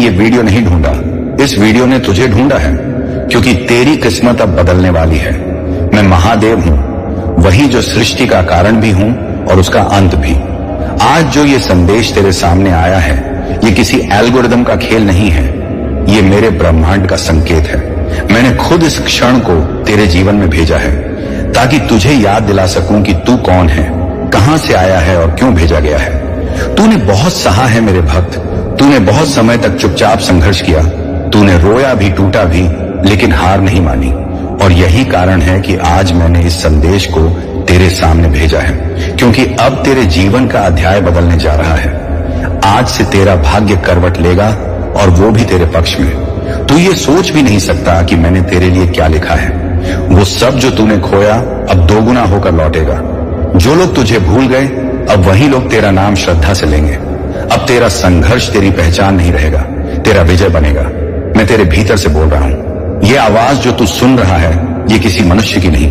ये वीडियो नहीं ढूंढा, इस वीडियो ने तुझे ढूंढा है, क्योंकि तेरी किस्मत अब बदलने वाली है। मैं महादेव हूं, वही जो सृष्टि का कारण भी हूं और उसका अंत भी। आज जो ये संदेश तेरे सामने आया है, ये किसी एल्गोरिदम का खेल नहीं है, ये मेरे ब्रह्मांड का संकेत है। मैंने खुद इस क्षण को तेरे जीवन में भेजा है, ताकि तुझे याद दिला सकूं कि तू कौन है, कहां से आया है और क्यों भेजा गया है। तूने बहुत सहा है मेरे भक्त, तूने बहुत समय तक चुपचाप संघर्ष किया, तूने रोया भी, टूटा भी, लेकिन हार नहीं मानी। और यही कारण है कि आज मैंने इस संदेश को तेरे सामने भेजा है, क्योंकि अब तेरे जीवन का अध्याय बदलने जा रहा है। आज से तेरा भाग्य करवट लेगा, और वो भी तेरे पक्ष में। तू ये सोच भी नहीं सकता कि मैंने तेरे लिए क्या लिखा है। वो सब जो तूने खोया अब दोगुना होकर लौटेगा। जो लोग तुझे भूल गए, अब वही लोग तेरा नाम श्रद्धा से लेंगे। अब तेरा संघर्ष तेरी पहचान नहीं रहेगा, तेरा विजय बनेगा। मैं तेरे भीतर से बोल रहा हूं। ये आवाज जो तू सुन रहा है, ये किसी मनुष्य की नहीं,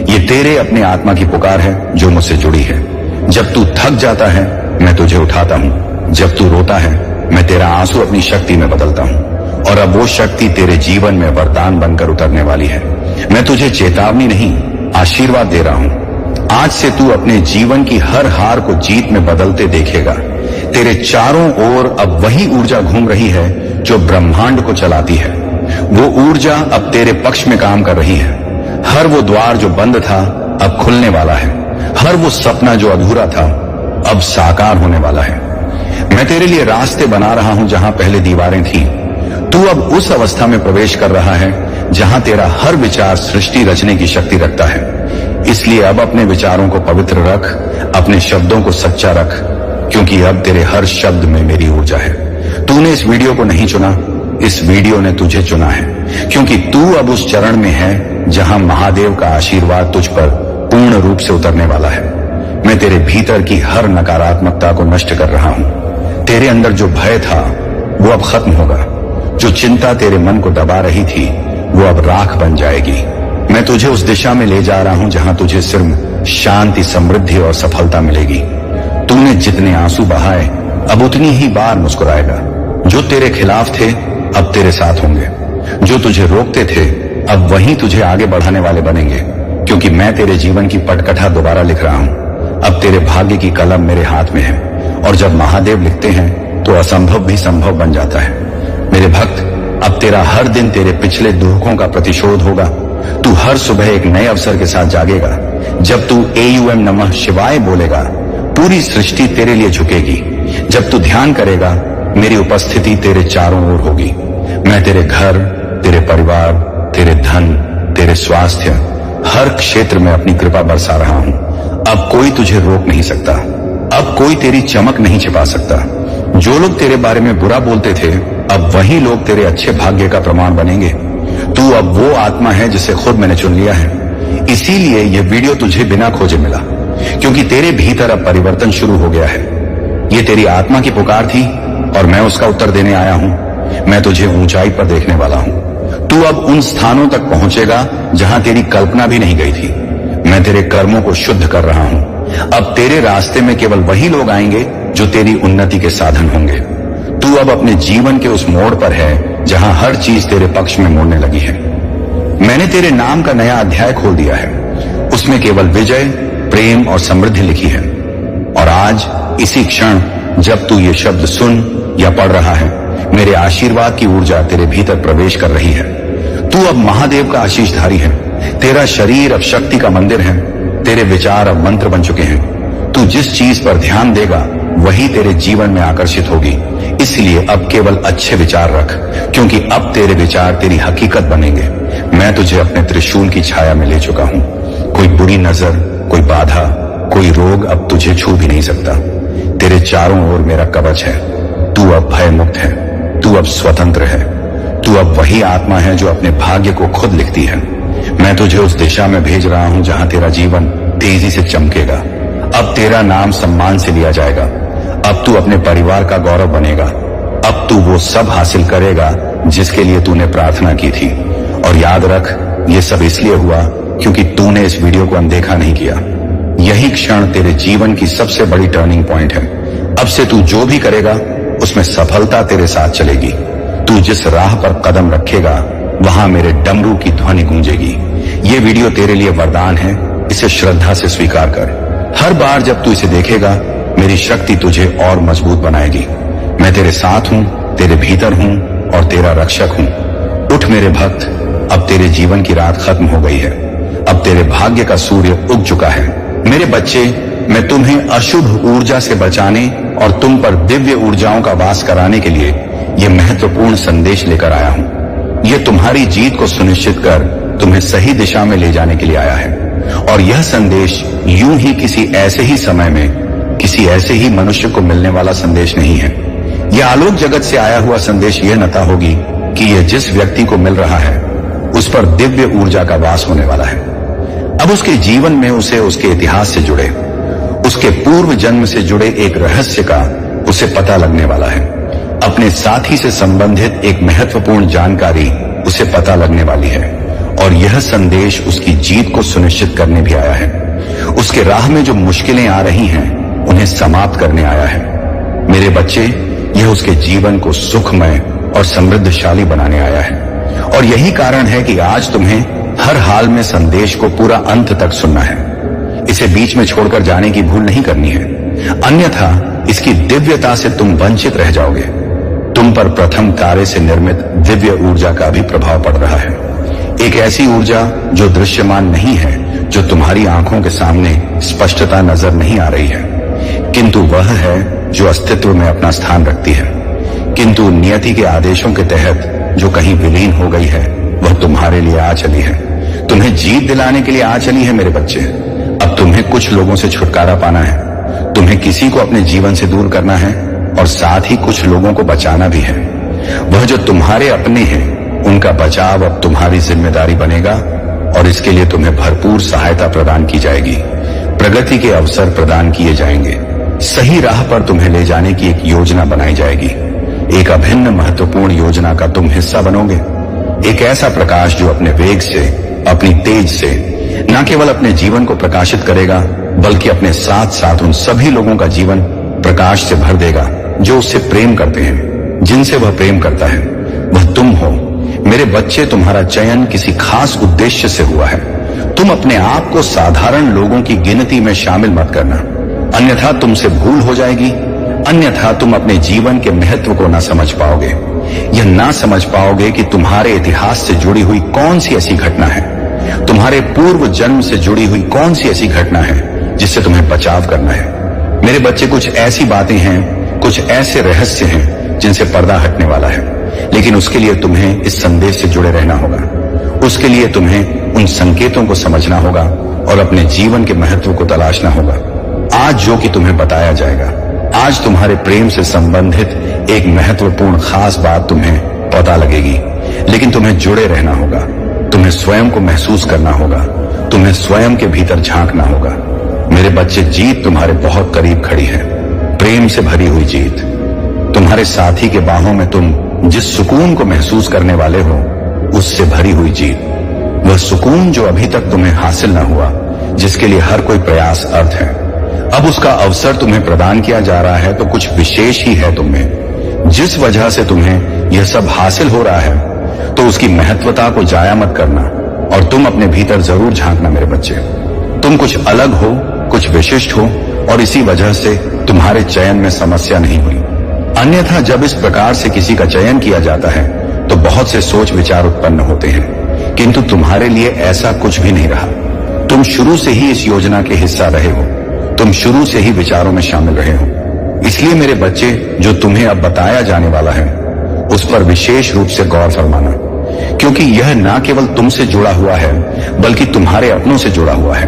ये तेरे अपने आत्मा की पुकार है जो मुझसे जुड़ी है। जब तू थक जाता है, मैं तुझे उठाता हूं। जब तू रोता है, मैं तेरा आंसू अपनी शक्ति में बदलता हूं, और अब वो शक्ति तेरे जीवन में वरदान बनकर उतरने वाली है। मैं तुझे चेतावनी नहीं, आशीर्वाद दे रहा हूं। आज से तू अपने जीवन की हर हार को जीत में बदलते देखेगा। तेरे चारों ओर अब वही ऊर्जा घूम रही है जो ब्रह्मांड को चलाती है। वो ऊर्जा अब तेरे पक्ष में काम कर रही है। हर वो द्वार जो बंद था अब खुलने वाला है। हर वो सपना जो अधूरा था अब साकार होने वाला है। मैं तेरे लिए रास्ते बना रहा हूं जहां पहले दीवारें थीं। तू अब उस अवस्था में प्रवेश कर रहा है जहां तेरा हर विचार सृष्टि रचने की शक्ति रखता है। इसलिए अब अपने विचारों को पवित्र रख, अपने शब्दों को सच्चा रख, क्योंकि अब तेरे हर शब्द में मेरी ऊर्जा है। तूने इस वीडियो को नहीं चुना, इस वीडियो ने तुझे चुना है, क्योंकि तू अब उस चरण में है जहां महादेव का आशीर्वाद तुझ पर पूर्ण रूप से उतरने वाला है। मैं तेरे भीतर की हर नकारात्मकता को नष्ट कर रहा हूं। तेरे अंदर जो भय था वो अब खत्म होगा। जो चिंता तेरे मन को दबा रही थी वो अब राख बन जाएगी। मैं तुझे उस दिशा में ले जा रहा हूं जहां तुझे सिर्फ शांति, समृद्धि और सफलता मिलेगी। तूने जितने आंसू बहाए अब उतनी ही बार मुस्कुराएगा। जो तेरे खिलाफ थे अब तेरे साथ होंगे। जो तुझे रोकते थे अब वही तुझे आगे बढ़ाने वाले बनेंगे, क्योंकि मैं तेरे जीवन की पटकथा दोबारा लिख रहा हूं। अब तेरे भाग्य की कलम मेरे हाथ में है, और जब महादेव लिखते हैं तो असंभव भी संभव बन जाता है। मेरे भक्त, अब तेरा हर दिन तेरे पिछले दुखों का प्रतिशोध होगा। तू हर सुबह एक नए अवसर के साथ जागेगा। जब तू AUM नमः शिवाय बोलेगा, पूरी सृष्टि तेरे लिए झुकेगी। जब तू ध्यान करेगा, मेरी उपस्थिति तेरे चारों ओर होगी। मैं तेरे घर, तेरे परिवार, तेरे धन, तेरे स्वास्थ्य, हर क्षेत्र में अपनी कृपा बरसा रहा हूं। अब कोई तुझे रोक नहीं सकता, अब कोई तेरी चमक नहीं छिपा सकता। जो लोग तेरे बारे में बुरा बोलते थे अब वही लोग तेरे अच्छे भाग्य का प्रमाण बनेंगे। तू अब वो आत्मा है जिसे खुद मैंने चुन लिया है। इसीलिए यह वीडियो तुझे बिना खोजे मिला, क्योंकि तेरे भीतर अब परिवर्तन शुरू हो गया है। ये तेरी आत्मा की पुकार थी और मैं उसका उत्तर देने आया हूं। मैं तुझे ऊंचाई पर देखने वाला हूं। तू अब उन स्थानों तक पहुंचेगा जहां तेरी कल्पना भी नहीं गई थी। मैं तेरे कर्मों को शुद्ध कर रहा हूं। अब तेरे रास्ते में केवल वही लोग आएंगे जो तेरी उन्नति के साधन होंगे। तू अब अपने जीवन के उस मोड़ पर है जहां हर चीज तेरे पक्ष में मुड़ने लगी है। मैंने तेरे नाम का नया अध्याय खोल दिया है। उसमें केवल विजय, प्रेम और समृद्धि लिखी है। और आज इसी क्षण जब तू ये शब्द सुन या पढ़ रहा है, मेरे आशीर्वाद की ऊर्जा तेरे भीतर प्रवेश कर रही है। तू अब महादेव का आशीषधारी है। तेरा शरीर अब शक्ति का मंदिर है। तेरे विचार अब मंत्र बन चुके हैं। तू जिस चीज पर ध्यान देगा वही तेरे जीवन में आकर्षित होगी। इसलिए अब केवल अच्छे विचार रख, क्योंकि अब तेरे विचार तेरी हकीकत बनेंगे। मैं तुझे अपने त्रिशूल की छाया में ले चुका हूं। कोई बुरी नजर, कोई बाधा, कोई रोग अब तुझे छू भी नहीं सकता। तेरे चारों ओर मेरा कवच है। तू अब भय मुक्त है। तू अब स्वतंत्र है। तू अब वही आत्मा है जो अपने भाग्य को खुद लिखती है। मैं तुझे उस दिशा में भेज रहा हूं जहां तेरा जीवन तेजी से चमकेगा। अब तेरा नाम सम्मान से लिया जाएगा। अब तू अपने परिवार का गौरव बनेगा। अब तू वो सब हासिल करेगा जिसके लिए तूने प्रार्थना की थी। और याद रख, ये सब इसलिए हुआ क्योंकि तूने इस वीडियो को अनदेखा नहीं किया। यही क्षण तेरे जीवन की सबसे बड़ी टर्निंग पॉइंट है। अब से तू जो भी करेगा उसमें सफलता तेरे साथ चलेगी। तू जिस राह पर कदम रखेगा वहां मेरे डमरू की ध्वनि गूंजेगी। ये वीडियो तेरे लिए वरदान है, इसे श्रद्धा से स्वीकार कर। हर बार जब तू इसे देखेगा मेरी शक्ति तुझे और मजबूत बनाएगी। मैं तेरे साथ हूं, तेरे भीतर हूं और तेरा रक्षक हूं। उठ मेरे भक्त, अब तेरे जीवन की रात खत्म हो गई है। अब तेरे भाग्य का सूर्य उग चुका है। मेरे बच्चे, मैं तुम्हें अशुभ ऊर्जा से बचाने और तुम पर दिव्य ऊर्जाओं का वास कराने के लिए यह महत्वपूर्ण संदेश लेकर आया हूं। यह तुम्हारी जीत को सुनिश्चित कर तुम्हें सही दिशा में ले जाने के लिए आया है। और यह संदेश यूं ही किसी ऐसे ही समय में किसी ऐसे ही मनुष्य को मिलने वाला संदेश नहीं है। यह आलोक जगत से आया हुआ संदेश यह नता होगी कि यह जिस व्यक्ति को मिल रहा है उस पर दिव्य ऊर्जा का वास होने वाला है। अब उसके जीवन में उसे उसके इतिहास से जुड़े, उसके पूर्व जन्म से जुड़े एक रहस्य का उसे पता लगने वाला है। अपने साथी से संबंधित एक महत्वपूर्ण जानकारी उसे पता लगने वाली है। और यह संदेश उसकी जीत को सुनिश्चित करने भी आया है। उसके राह में जो मुश्किलें आ रही हैं उन्हें समाप्त करने आया है। मेरे बच्चे, यह उसके जीवन को सुखमय और समृद्धशाली बनाने आया है। और यही कारण है कि आज तुम्हें हर हाल में संदेश को पूरा अंत तक सुनना है। इसे बीच में छोड़कर जाने की भूल नहीं करनी है, अन्यथा इसकी दिव्यता से तुम वंचित रह जाओगे। तुम पर प्रथम तारे से निर्मित दिव्य ऊर्जा का भी प्रभाव पड़ रहा है। एक ऐसी ऊर्जा जो दृश्यमान नहीं है, जो तुम्हारी आंखों के सामने स्पष्टता नजर नहीं आ रही है, किंतु वह है जो अस्तित्व में अपना स्थान रखती है। किंतु नियति के आदेशों के तहत जो कहीं विलीन हो गई है वह तुम्हारे लिए आ चली है। तुम्हें जीत दिलाने के लिए आ चली है मेरे बच्चे। अब तुम्हें कुछ लोगों से छुटकारा पाना है। तुम्हें किसी को अपने जीवन से दूर करना है और साथ ही कुछ लोगों को बचाना भी है। वह जो तुम्हारे अपने हैं उनका बचाव अब तुम्हारी जिम्मेदारी बनेगा और इसके लिए तुम्हें भरपूर सहायता प्रदान की जाएगी। प्रगति के अवसर प्रदान किए जाएंगे। सही राह पर तुम्हें ले जाने की एक योजना बनाई जाएगी। एक अभिन्न महत्वपूर्ण योजना का तुम हिस्सा बनोगे। एक ऐसा प्रकाश जो अपने वेग से, अपनी तेज से न केवल अपने जीवन को प्रकाशित करेगा बल्कि अपने साथ साथ उन सभी लोगों का जीवन प्रकाश से भर देगा जो उससे प्रेम करते हैं, जिनसे वह प्रेम करता है। वह तुम हो मेरे बच्चे। तुम्हारा चयन किसी खास उद्देश्य से हुआ है। तुम अपने आप को साधारण लोगों की गिनती में शामिल मत करना, अन्यथा तुमसे भूल हो जाएगी। अन्यथा तुम अपने जीवन के महत्व को ना समझ पाओगे। यह ना समझ पाओगे कि तुम्हारे इतिहास से जुड़ी हुई कौन सी ऐसी घटना है, तुम्हारे पूर्व जन्म से जुड़ी हुई कौन सी ऐसी घटना है जिससे तुम्हें बचाव करना है। मेरे बच्चे, कुछ ऐसी बातें हैं, कुछ ऐसे रहस्य हैं जिनसे पर्दा हटने वाला है। लेकिन उसके लिए तुम्हें इस संदेश से जुड़े रहना होगा। उसके लिए तुम्हें उन संकेतों को समझना होगा और अपने जीवन के महत्व को तलाशना होगा। आज जो कि तुम्हें बताया जाएगा, आज तुम्हारे प्रेम से संबंधित एक महत्वपूर्ण खास बात तुम्हें पता लगेगी। लेकिन तुम्हें जुड़े रहना होगा। तुम्हें स्वयं को महसूस करना होगा। तुम्हें स्वयं के भीतर झांकना होगा। मेरे बच्चे, जीत तुम्हारे बहुत करीब खड़ी है। प्रेम से भरी हुई जीत। तुम्हारे साथी के बाहों में तुम जिस सुकून को महसूस करने वाले हो उससे भरी हुई जीत। वह सुकून जो अभी तक तुम्हें हासिल न हुआ, जिसके लिए हर कोई प्रयास अर्थ है, अब उसका अवसर तुम्हें प्रदान किया जा रहा है। तो कुछ विशेष ही है तुम में। जिस वजह से तुम्हें यह सब हासिल हो रहा है तो उसकी महत्वता को जाया मत करना और तुम अपने भीतर जरूर झांकना मेरे बच्चे। तुम कुछ अलग हो, कुछ विशिष्ट हो और इसी वजह से तुम्हारे चयन में समस्या नहीं हुई। अन्यथा जब इस प्रकार से किसी का चयन किया जाता है तो बहुत से सोच विचार उत्पन्न होते हैं, किंतु तुम्हारे लिए ऐसा कुछ भी नहीं रहा। तुम शुरू से ही इस योजना के हिस्सा रहे हो। तुम शुरू से ही विचारों में शामिल रहे हो। इसलिए मेरे बच्चे, जो तुम्हें अब बताया जाने वाला है उस पर विशेष रूप से गौर फरमाना, क्योंकि यह न केवल तुमसे जुड़ा हुआ है बल्कि तुम्हारे अपनों से जुड़ा हुआ है,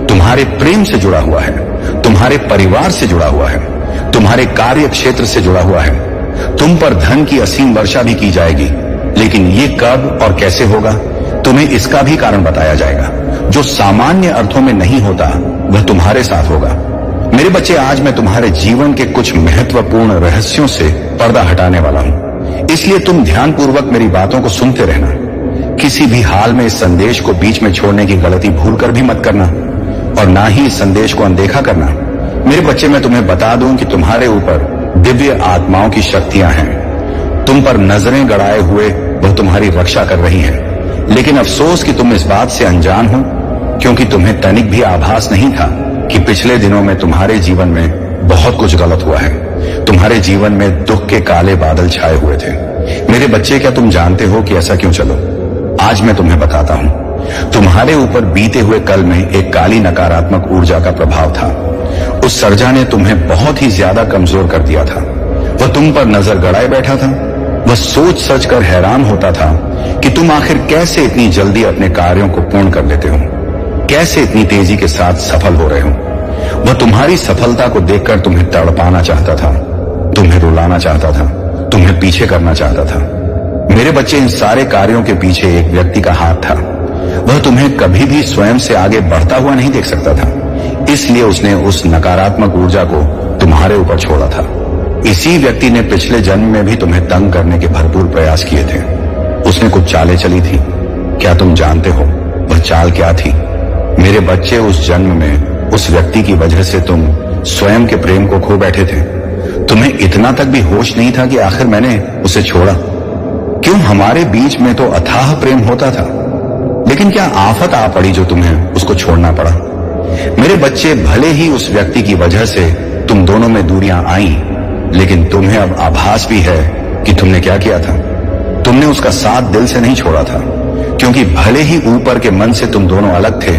तुम्हारे प्रेम से जुड़ा हुआ है, तुम्हारे परिवार से जुड़ा हुआ है, तुम्हारे कार्य क्षेत्र से जुड़ा हुआ है। तुम पर धन की असीम वर्षा भी की जाएगी, लेकिन ये कब और कैसे होगा तुम्हें इसका भी कारण बताया जाएगा। जो सामान्य अर्थों में नहीं होता वह तुम्हारे साथ होगा। मेरे बच्चे, आज मैं तुम्हारे जीवन के कुछ महत्वपूर्ण रहस्यों से पर्दा हटाने वाला हूं। इसलिए तुम ध्यानपूर्वक मेरी बातों को सुनते रहना। किसी भी हाल में इस संदेश को बीच में छोड़ने की गलती भूलकर भी मत करना और ना ही इस संदेश को अनदेखा करना। मेरे बच्चे, मैं तुम्हें बता दूं कि तुम्हारे ऊपर दिव्य आत्माओं की शक्तियां हैं। तुम पर नजरें गड़ाए हुए वह तुम्हारी रक्षा कर रही हैं। लेकिन अफसोस कि तुम इस बात से अनजान हो, क्योंकि तुम्हें तनिक भी आभास नहीं था कि पिछले दिनों में तुम्हारे जीवन में बहुत कुछ गलत हुआ है। तुम्हारे जीवन में दुख के काले बादल छाए हुए थे। मेरे बच्चे, क्या तुम जानते हो कि ऐसा क्यों? चलो आज मैं तुम्हें बताता हूं। तुम्हारे ऊपर बीते हुए कल में एक काली नकारात्मक ऊर्जा का प्रभाव था। उस सर्जा ने तुम्हें बहुत ही ज्यादा कमजोर कर दिया था। वह तुम पर नजर गड़ाए बैठा था। वह सोच सच कर हैरान होता था कि तुम आखिर कैसे इतनी जल्दी अपने कार्यों को पूर्ण कर लेते हो, कैसे इतनी तेजी के साथ सफल हो रहे हो। वह तुम्हारी सफलता को देखकर तुम्हें तड़पाना चाहता था, तुम्हें रुलाना चाहता था, तुम्हें पीछे करना चाहता था। मेरे बच्चे, इन सारे कार्यों के पीछे एक व्यक्ति का हाथ था। वह तुम्हें कभी भी स्वयं से आगे बढ़ता हुआ नहीं देख सकता था, इसलिए उसने उस नकारात्मक ऊर्जा को तुम्हारे ऊपर छोड़ा था। इसी व्यक्ति ने पिछले जन्म में भी तुम्हें तंग करने के भरपूर प्रयास किए थे। उसने कुछ चालें चली थी। क्या तुम जानते हो वह चाल क्या थी? मेरे बच्चे, उस जन्म में उस व्यक्ति की वजह से तुम स्वयं के प्रेम को खो बैठे थे। तुम्हें इतना तक भी होश नहीं था कि आखिर मैंने उसे छोड़ा क्यों? हमारे बीच में तो अथाह प्रेम होता था, लेकिन क्या आफत आ पड़ी जो तुम्हें उसको छोड़ना पड़ा? मेरे बच्चे, भले ही उस व्यक्ति की वजह से तुम दोनों में दूरियां आई, लेकिन तुम्हें अब आभास भी है कि तुमने क्या किया था। तुमने उसका साथ दिल से नहीं छोड़ा था, क्योंकि भले ही ऊपर के मन से तुम दोनों अलग थे,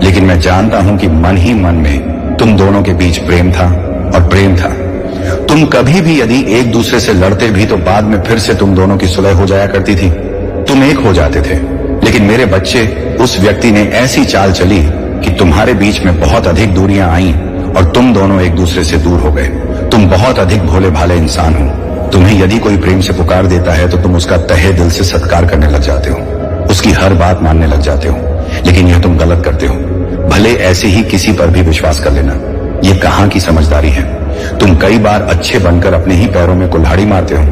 लेकिन मैं जानता हूं कि मन ही मन में तुम दोनों के बीच प्रेम था और प्रेम था। तुम कभी भी यदि एक दूसरे से लड़ते भी तो बाद में फिर से तुम दोनों की सुलह हो जाया करती थी, तुम एक हो जाते थे। लेकिन मेरे बच्चे, उस व्यक्ति ने ऐसी चाल चली कि तुम्हारे बीच में बहुत अधिक दूरियां आईं और तुम दोनों एक दूसरे से दूर हो गए। तुम बहुत अधिक भोले भाले इंसान हो। तुम्हें यदि कोई प्रेम से पुकार देता है तो तुम उसका तहे दिल से सत्कार करने लग जाते हो, उसकी हर बात मानने लग जाते हो। लेकिन यह तुम गलत करते हो। भले ऐसे ही किसी पर भी विश्वास कर लेना, यह कहां की समझदारी है। तुम कई बार अच्छे बनकर अपने ही पैरों में कुल्हाड़ी मारते हो।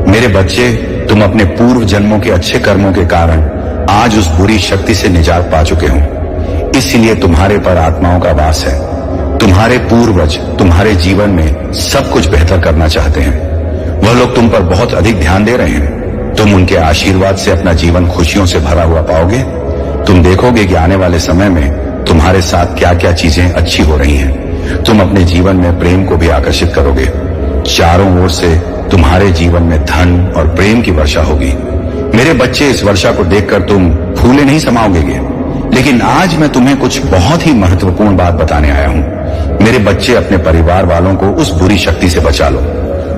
मेरे बच्चे, तुम अपने पूर्व जन्मों के अच्छे कर्मों के कारण आज उस बुरी शक्ति से निजात पा चुके हो, इसलिए तुम्हारे पर आत्माओं का वास है। तुम्हारे पूर्वज तुम्हारे जीवन में सब कुछ बेहतर करना चाहते हैं। वह लोग तुम पर बहुत अधिक ध्यान दे रहे हैं। तुम उनके आशीर्वाद से अपना जीवन खुशियों से भरा हुआ पाओगे। तुम देखोगे कि आने वाले समय में तुम्हारे साथ क्या क्या चीजें अच्छी हो रही हैं। तुम अपने जीवन में प्रेम को भी आकर्षित करोगे। चारों ओर से तुम्हारे जीवन में धन और प्रेम की वर्षा होगी। मेरे बच्चे, इस वर्षा को देखकर तुम फूले नहीं समाओगे। लेकिन आज मैं तुम्हें कुछ बहुत ही महत्वपूर्ण बात बताने आया हूं। मेरे बच्चे, अपने परिवार वालों को उस बुरी शक्ति से बचा लो।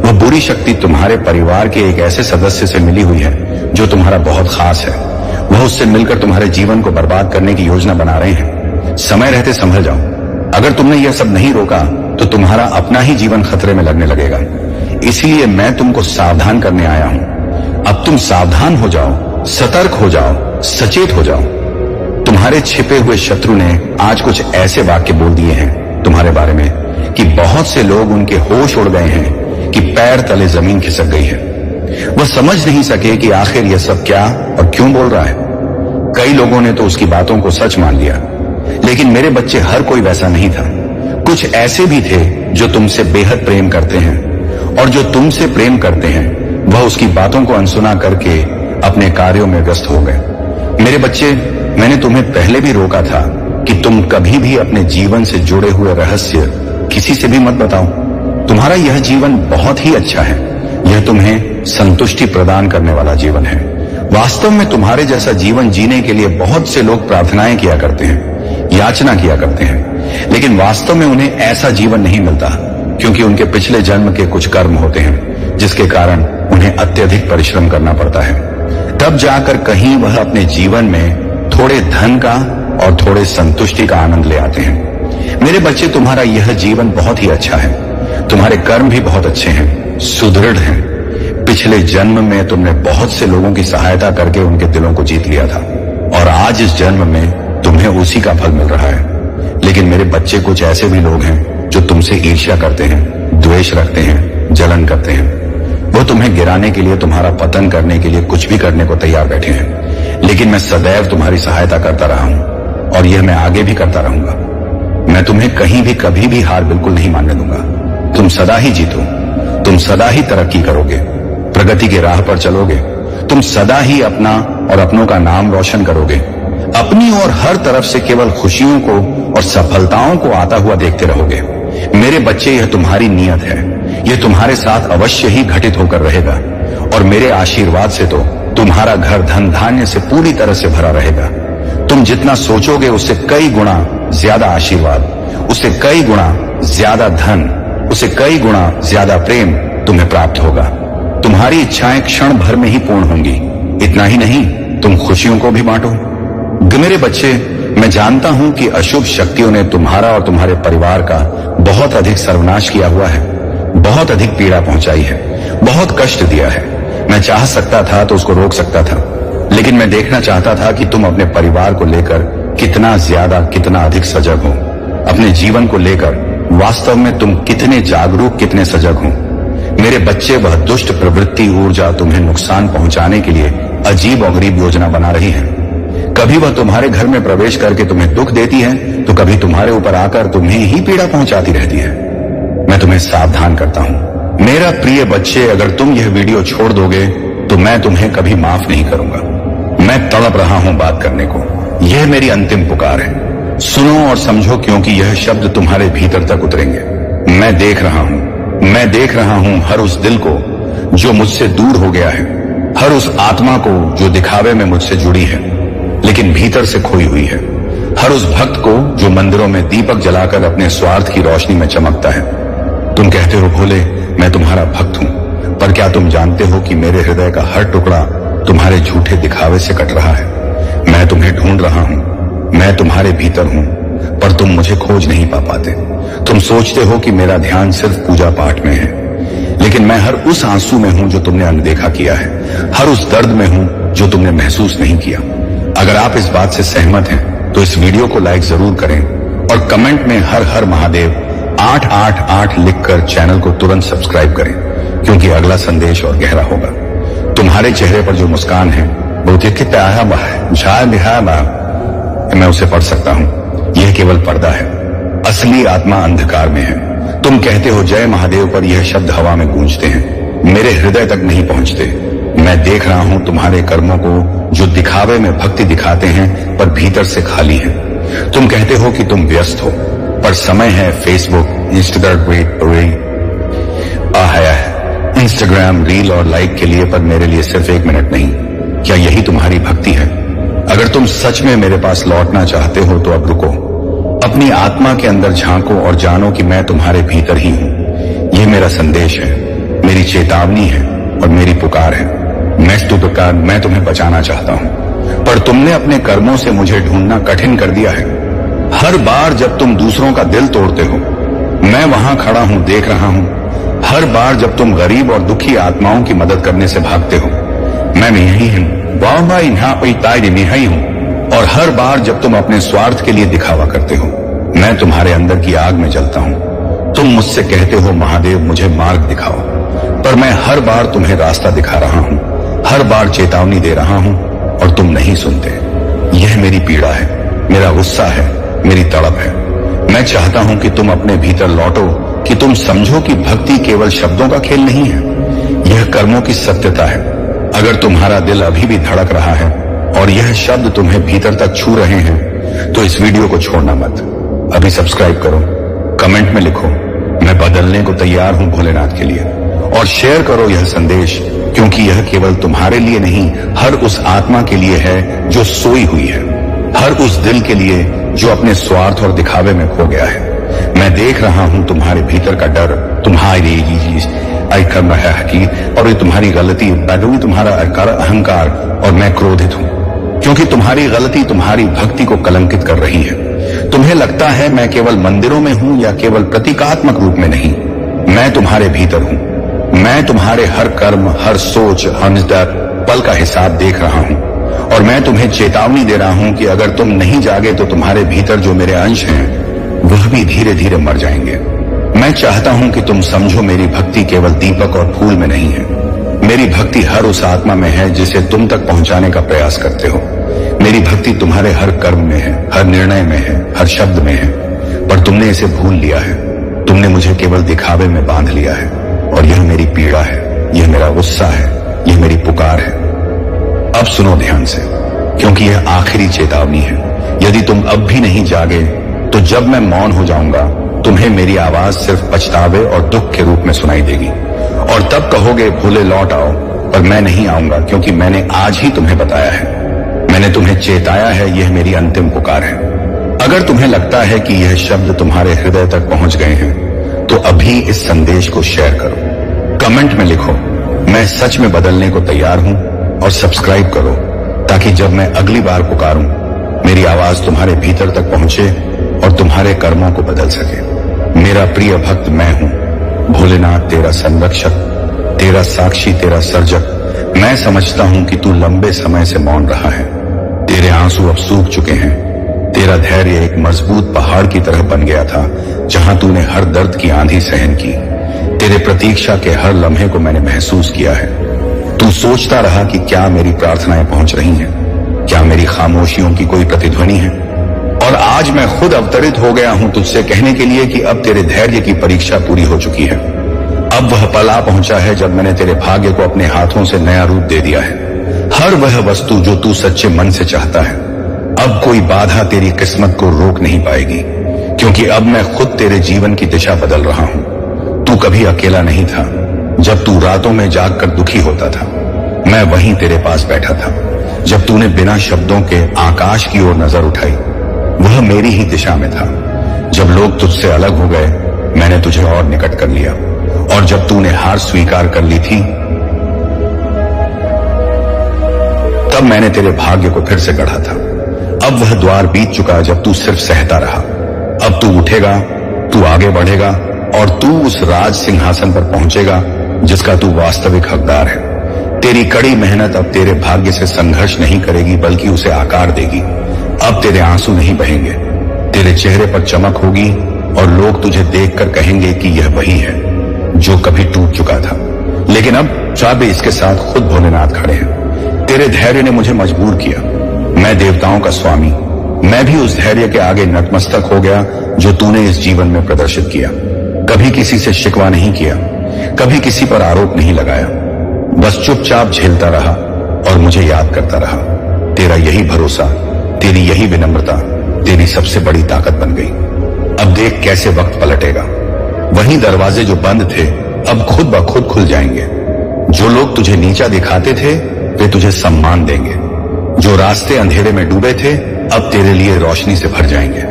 वह बुरी शक्ति तुम्हारे परिवार के एक ऐसे सदस्य से मिली हुई है जो तुम्हारा बहुत खास है। वह उससे मिलकर तुम्हारे जीवन को बर्बाद करने की योजना बना रहे हैं। समय रहते संभल जाओ। अगर तुमने यह सब नहीं रोका तो तुम्हारा अपना ही जीवन खतरे में लगने लगेगा। इसलिए मैं तुमको सावधान करने आया हूं। अब तुम सावधान हो जाओ, सतर्क हो जाओ, सचेत हो जाओ। तुम्हारे छिपे हुए शत्रु ने आज कुछ ऐसे वाक्य बोल दिए हैं तुम्हारे बारे में कि बहुत से लोग उनके होश उड़ गए हैं कि पैर तले जमीन खिसक गई है। वह समझ नहीं सके कि आखिर यह सब क्या और क्यों बोल रहा है। कई लोगों ने तो उसकी बातों को सच मान लिया, लेकिन मेरे बच्चे, हर कोई वैसा नहीं था। कुछ ऐसे भी थे जो तुमसे बेहद प्रेम करते हैं, और जो तुमसे प्रेम करते हैं वह उसकी बातों को अनसुना करके अपने कार्यों में व्यस्त हो गए। मेरे बच्चे, मैंने तुम्हें पहले भी रोका था कि तुम कभी भी अपने जीवन से जुड़े हुए रहस्य किसी से भी मत बताओ। तुम्हारा यह जीवन बहुत ही अच्छा है। यह तुम्हें संतुष्टि प्रदान करने वाला जीवन है। वास्तव में तुम्हारे जैसा जीवन जीने के लिए बहुत से लोग प्रार्थनाएं किया करते हैं, याचना किया करते हैं, लेकिन वास्तव में उन्हें ऐसा जीवन नहीं मिलता, क्योंकि उनके पिछले जन्म के कुछ कर्म होते हैं जिसके कारण उन्हें अत्यधिक परिश्रम करना पड़ता है। तब जाकर कहीं वह अपने जीवन में थोड़े धन का और थोड़े संतुष्टि का आनंद ले आते हैं। मेरे बच्चे, तुम्हारा यह जीवन बहुत ही अच्छा है। तुम्हारे कर्म भी बहुत अच्छे हैं, सुदृढ़ हैं। पिछले जन्म में तुमने बहुत से लोगों की सहायता करके उनके दिलों को जीत लिया था, और आज इस जन्म में तुम्हें उसी का फल मिल रहा है। लेकिन मेरे बच्चे, कुछ ऐसे भी लोग हैं जो तुमसे ईर्ष्या करते हैं, द्वेष रखते हैं, जलन करते हैं। वो तुम्हें गिराने के लिए, तुम्हारा पतन करने के लिए कुछ भी करने को तैयार बैठे हैं। लेकिन मैं सदैव तुम्हारी सहायता करता रहा हूं, और यह मैं आगे भी करता रहूंगा। मैं तुम्हें कहीं भी कभी भी हार बिल्कुल नहीं मानने दूंगा। तुम सदा ही जीतो, तुम सदा ही तरक्की करोगे। प्रगति के राह पर चलोगे। तुम सदा ही अपना और अपनों का नाम रोशन करोगे। अपनी और हर तरफ से केवल खुशियों को और सफलताओं को आता हुआ देखते रहोगे। मेरे बच्चे, यह तुम्हारी नियत है। यह तुम्हारे साथ अवश्य ही घटित होकर रहेगा और मेरे आशीर्वाद से तो तुम्हारा घर धन धान्य से पूरी तरह से भरा रहेगा। तुम जितना सोचोगे उससे कई गुना ज्यादा आशीर्वाद, उससे कई गुना ज्यादा धन, उससे कई गुना ज्यादा प्रेम तुम्हें प्राप्त होगा। तुम्हारी इच्छाएं क्षण भर में ही पूर्ण होंगी। इतना ही नहीं, तुम खुशियों को भी बांटो। मेरे बच्चे, मैं जानता हूं कि अशुभ शक्तियों ने तुम्हारा और तुम्हारे परिवार का बहुत अधिक सर्वनाश किया हुआ है, बहुत अधिक पीड़ा पहुंचाई है, बहुत कष्ट दिया है। मैं चाह सकता था तो उसको रोक सकता था, लेकिन मैं देखना चाहता था कि तुम अपने परिवार को लेकर कितना ज्यादा, कितना अधिक सजग हो। अपने जीवन को लेकर वास्तव में तुम कितने जागरूक, कितने सजग हो। मेरे बच्चे, वह दुष्ट प्रवृत्ति ऊर्जा तुम्हें नुकसान पहुंचाने के लिए अजीब और गरीब योजना बना रही है। कभी वह तुम्हारे घर में प्रवेश करके तुम्हें दुख देती है, तो कभी तुम्हारे ऊपर आकर तुम्हें ही पीड़ा पहुंचाती रहती है। मैं तुम्हें सावधान करता हूं। मेरा प्रिय बच्चे, अगर तुम यह वीडियो छोड़ दोगे तो मैं तुम्हें कभी माफ नहीं करूंगा। मैं तड़प रहा हूं बात करने को। यह मेरी अंतिम पुकार है। सुनो और समझो, क्योंकि यह शब्द तुम्हारे भीतर तक उतरेंगे। मैं देख रहा हूं हर उस दिल को जो मुझसे दूर हो गया है, हर उस आत्मा को जो दिखावे में मुझसे जुड़ी है लेकिन भीतर से खोई हुई है, हर उस भक्त को जो मंदिरों में दीपक जलाकर अपने स्वार्थ की रोशनी में चमकता है। तुम कहते हो, भोले, मैं तुम्हारा भक्त हूं, पर क्या तुम जानते हो कि मेरे हृदय का हर टुकड़ा तुम्हारे झूठे दिखावे से कट रहा है। मैं तुम्हें ढूंढ रहा हूं, मैं तुम्हारे भीतर हूं, पर तुम मुझे खोज नहीं पा पाते। तुम सोचते हो कि मेरा ध्यान सिर्फ पूजा पाठ में है, लेकिन मैं हर उस आंसू में हूं जो तुमने अनदेखा किया है, हर उस दर्द में हूं जो तुमने महसूस नहीं किया। अगर आप इस बात से सहमत हैं तो इस वीडियो को लाइक जरूर करें और कमेंट में हर हर महादेव 888 लिखकर चैनल को तुरंत सब्सक्राइब करें, क्योंकि अगला संदेश और गहरा होगा। तुम्हारे चेहरे पर जो मुस्कान है मैं उसे पढ़ सकता हूं। यह केवल पर्दा है, असली आत्मा अंधकार में है। तुम कहते हो जय महादेव, पर यह शब्द हवा में गूंजते हैं, मेरे हृदय तक नहीं पहुंचते। मैं देख रहा हूं तुम्हारे कर्मों को जो दिखावे में भक्ति दिखाते हैं पर भीतर से खाली हैं। तुम कहते हो कि तुम व्यस्त हो, पर समय है फेसबुक, इंस्टाग्राम रील और लाइक के लिए, पर मेरे लिए सिर्फ 1 मिनट नहीं। क्या यही तुम्हारी भक्ति है? अगर तुम सच में मेरे पास लौटना चाहते हो तो अब रुको, अपनी आत्मा के अंदर झांको और जानो कि मैं तुम्हारे भीतर ही हूं। यह मेरा संदेश है, मेरी चेतावनी है और मेरी पुकार है। मैं तुम्हें बचाना चाहता हूं, पर तुमने अपने कर्मों से मुझे ढूंढना कठिन कर दिया है। हर बार जब तुम दूसरों का दिल तोड़ते हो, मैं वहां खड़ा हूं, देख रहा हूं। हर बार जब तुम गरीब और दुखी आत्माओं की मदद करने से भागते हो, मैं यही हूं, और हर बार जब तुम अपने स्वार्थ के लिए दिखावा करते हो, मैं तुम्हारे अंदर की आग में जलता हूं। तुम मुझसे कहते हो, महादेव मुझे मार्ग दिखाओ, पर मैं हर बार तुम्हें रास्ता दिखा रहा हूं, हर बार चेतावनी दे रहा हूं और तुम नहीं सुनते। यह मेरी पीड़ा है, मेरा गुस्सा है, मेरी तड़प है। मैं चाहता हूं कि तुम अपने भीतर लौटो, कि तुम समझो कि भक्ति केवल शब्दों का खेल नहीं है, यह कर्मों की सत्यता है। अगर तुम्हारा दिल अभी भी धड़क रहा है और यह शब्द तुम्हें भीतर तक छू रहे हैं, तो इस वीडियो को छोड़ना मत। अभी सब्सक्राइब करो, कमेंट में लिखो, मैं बदलने को तैयार हूं भोलेनाथ के लिए, और शेयर करो यह संदेश, क्योंकि यह केवल तुम्हारे लिए नहीं, हर उस आत्मा के लिए है जो सोई हुई है, हर उस दिल के लिए जो अपने स्वार्थ और दिखावे में खो गया है। मैं देख रहा हूं तुम्हारे भीतर का डर, तुम्हारी और ये तुम्हारी गलती, तुम्हारा अहंकार, और मैं क्रोधित हूं क्योंकि तुम्हारी गलती तुम्हारी भक्ति को कलंकित कर रही है। तुम्हें लगता है मैं केवल मंदिरों में हूं या केवल प्रतीकात्मक रूप में नहीं, मैं तुम्हारे भीतर हूं। मैं तुम्हारे हर कर्म, हर सोच, हर पल का हिसाब देख रहा हूं, और मैं तुम्हें चेतावनी दे रहा हूं कि अगर तुम नहीं जागे तो तुम्हारे भीतर जो मेरे अंश हैं वह भी धीरे धीरे मर जाएंगे। मैं चाहता हूं कि तुम समझो, मेरी भक्ति केवल दीपक और फूल में नहीं है, मेरी भक्ति हर उस आत्मा में है जिसे तुम तक पहुंचाने का प्रयास करते हो। मेरी भक्ति तुम्हारे हर कर्म में है, हर निर्णय में है, हर शब्द में है, पर तुमने इसे भूल लिया है। तुमने मुझे केवल दिखावे में बांध लिया है, और यह मेरी पीड़ा है, यह मेरा गुस्सा है, यह मेरी पुकार है। अब सुनो ध्यान से, क्योंकि यह आखिरी चेतावनी है। यदि तुम अब भी नहीं जागे तो जब मैं मौन हो जाऊंगा तुम्हें मेरी आवाज सिर्फ पछतावे और दुख के रूप में सुनाई देगी, और तब कहोगे भोले लौट आओ, पर मैं नहीं आऊंगा, क्योंकि मैंने आज ही तुम्हें बताया है, मैंने तुम्हें चेताया है, यह मेरी अंतिम पुकार है। अगर तुम्हें लगता है कि यह शब्द तुम्हारे हृदय तक पहुंच गए हैं तो अभी इस संदेश को शेयर करो, कमेंट में लिखो मैं सच में बदलने को तैयार हूं, और सब्सक्राइब करो ताकि जब मैं अगली बार पुकारूं मेरी आवाज तुम्हारे भीतर तक पहुंचे और तुम्हारे कर्मों को बदल सके। मेरा प्रिय भक्त मैं हूं, भोलेनाथ तेरा संरक्षक, तेरा साक्षी, तेरा सर्जक। मैं समझता हूं कि तू लंबे समय से मौन रहा है, तेरे आंसू अब सूख चुके हैं, तेरा धैर्य एक मजबूत पहाड़ की तरह बन गया था जहां तूने हर दर्द की आंधी सहन की। तेरे प्रतीक्षा के हर लम्हे को मैंने महसूस किया है। तू सोचता रहा कि क्या मेरी प्रार्थनाएं पहुंच रही हैं, क्या मेरी खामोशियों की कोई प्रतिध्वनि है, और आज मैं खुद अवतरित हो गया हूं तुझसे कहने के लिए कि अब तेरे धैर्य की परीक्षा पूरी हो चुकी है। अब वह पल आ पहुंचा है जब मैंने तेरे भाग्य को अपने हाथों से नया रूप दे दिया है। हर वह वस्तु जो तू सच्चे मन से चाहता है, अब कोई बाधा तेरी किस्मत को रोक नहीं पाएगी, क्योंकि अब मैं खुद तेरे जीवन की दिशा बदल रहा हूं। तू कभी अकेला नहीं था। जब तू रातों में जागकर दुखी होता था, मैं वहीं तेरे पास बैठा था। जब तूने बिना शब्दों के आकाश की ओर नजर उठाई, वह मेरी ही दिशा में था। जब लोग तुझसे अलग हो गए, मैंने तुझे और निकट कर लिया, और जब तूने हार स्वीकार कर ली थी, तब मैंने तेरे भाग्य को फिर से गढ़ा था। अब वह द्वार बीत चुका जब तू सिर्फ सहता रहा। अब तू उठेगा, तू आगे बढ़ेगा, और तू उस राज सिंहासन पर पहुंचेगा जिसका तू वास्तविक हकदार है। तेरी कड़ी मेहनत अब तेरे भाग्य से संघर्ष नहीं करेगी, बल्कि उसे आकार देगी। अब तेरे आंसू नहीं बहेंगे, तेरे चेहरे पर चमक होगी, और लोग तुझे देखकर कहेंगे कि यह वही है जो कभी टूट चुका था। लेकिन अब चाबी इसके साथ खुद भोलेनाथ खड़े हैं। तेरे धैर्य ने मुझे मजबूर किया। मैं देवताओं का स्वामी, मैं भी उस धैर्य के आगे नतमस्तक हो गया जो तूने इस जीवन में प्रदर्शित किया। कभी किसी से शिकवा नहीं किया, कभी किसी पर आरोप नहीं लगाया, बस चुपचाप झेलता रहा और मुझे याद करता रहा। तेरा यही भरोसा, तेरी यही विनम्रता तेरी सबसे बड़ी ताकत बन गई। अब देख कैसे वक्त पलटेगा। वही दरवाजे जो बंद थे अब खुद ब खुद खुल जाएंगे। जो लोग तुझे नीचा दिखाते थे वे तुझे सम्मान देंगे। जो रास्ते अंधेरे में डूबे थे अब तेरे लिए रोशनी से भर जाएंगे,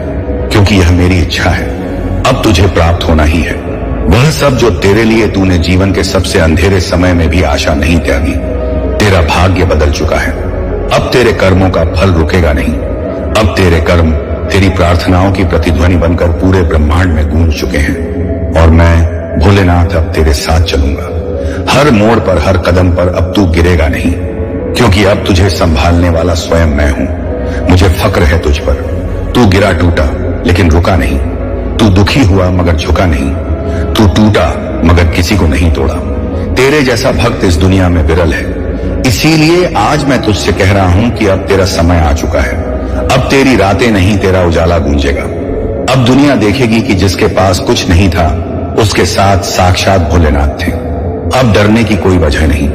क्योंकि यह मेरी इच्छा है। अब तुझे प्राप्त होना ही है वह सब जो तेरे लिए तूने जीवन के सबसे अंधेरे समय में भी आशा नहीं त्यागी। तेरा भाग्य बदल चुका है। अब तेरे कर्मों का फल रुकेगा नहीं। अब तेरे कर्म तेरी प्रार्थनाओं की प्रतिध्वनि बनकर पूरे ब्रह्मांड में गूंज चुके हैं, और मैं भोलेनाथ अब तेरे साथ चलूंगा। हर मोड़ पर, हर कदम पर अब तू गिरेगा नहीं, क्योंकि अब तुझे संभालने वाला स्वयं मैं हूं। मुझे फक्र है तुझ पर। तू गिरा टूटा लेकिन रुका नहीं। तू दुखी हुआ मगर झुका नहीं। तू टूटा मगर किसी को नहीं तोड़ा। तेरे जैसा भक्त इस दुनिया में विरल है। इसीलिए आज मैं तुझसे कह रहा हूं कि अब तेरा समय आ चुका है। अब तेरी रातें नहीं, तेरा उजाला गूंजेगा। अब दुनिया देखेगी कि जिसके पास कुछ नहीं था उसके साथ साक्षात भोलेनाथ थे। अब डरने की कोई वजह नहीं।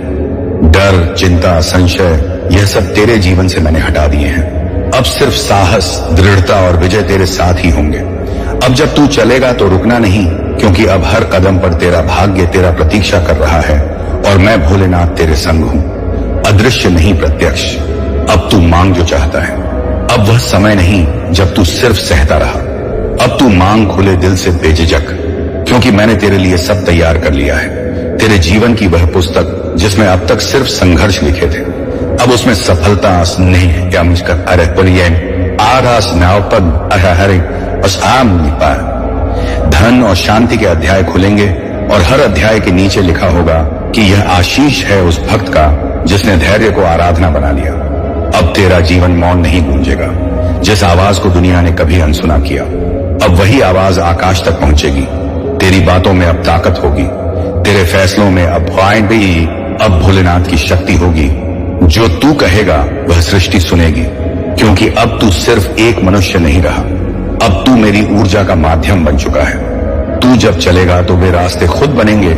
डर, चिंता, संशय, यह सब तेरे जीवन से मैंने हटा दिए हैं। अब सिर्फ साहस, दृढ़ता और विजय तेरे साथ ही होंगे। अब जब तू चलेगा तो रुकना नहीं, क्योंकि अब हर कदम पर तेरा भाग्य तेरा प्रतीक्षा कर रहा है, और मैं भोलेनाथ तेरे संग हूं। अदृश्य नहीं, प्रत्यक्ष। अब तू मांग जो चाहता है। अब वह समय नहीं जब तू सिर्फ सहता रहा। अब तू मांग खुले दिल से बेझिझक, क्योंकि मैंने तेरे लिए सब तैयार कर लिया है। तेरे जीवन की वह पुस्तक जिसमें अब तक सिर्फ संघर्ष लिखे थे, अब उसमें सफलता, स्नेह, या मुझकर अरे आरास नावपद अहरे धन और शांति के अध्याय खुलेंगे, और हर अध्याय के नीचे लिखा होगा कि यह आशीष है उस भक्त का जिसने धैर्य को आराधना बना लिया। अब तेरा जीवन मौन नहीं गूंजेगा। जिस आवाज को दुनिया ने कभी अनसुना किया, अब वही आवाज आकाश तक पहुंचेगी। तेरी बातों में अब ताकत होगी, तेरे फैसलों में अब भोलेनाथ की शक्ति होगी। जो तू कहेगा वह सृष्टि सुनेगी, क्योंकि अब तू सिर्फ एक मनुष्य नहीं रहा। अब तू मेरी ऊर्जा का माध्यम बन चुका है। तू जब चलेगा तो वे रास्ते खुद बनेंगे,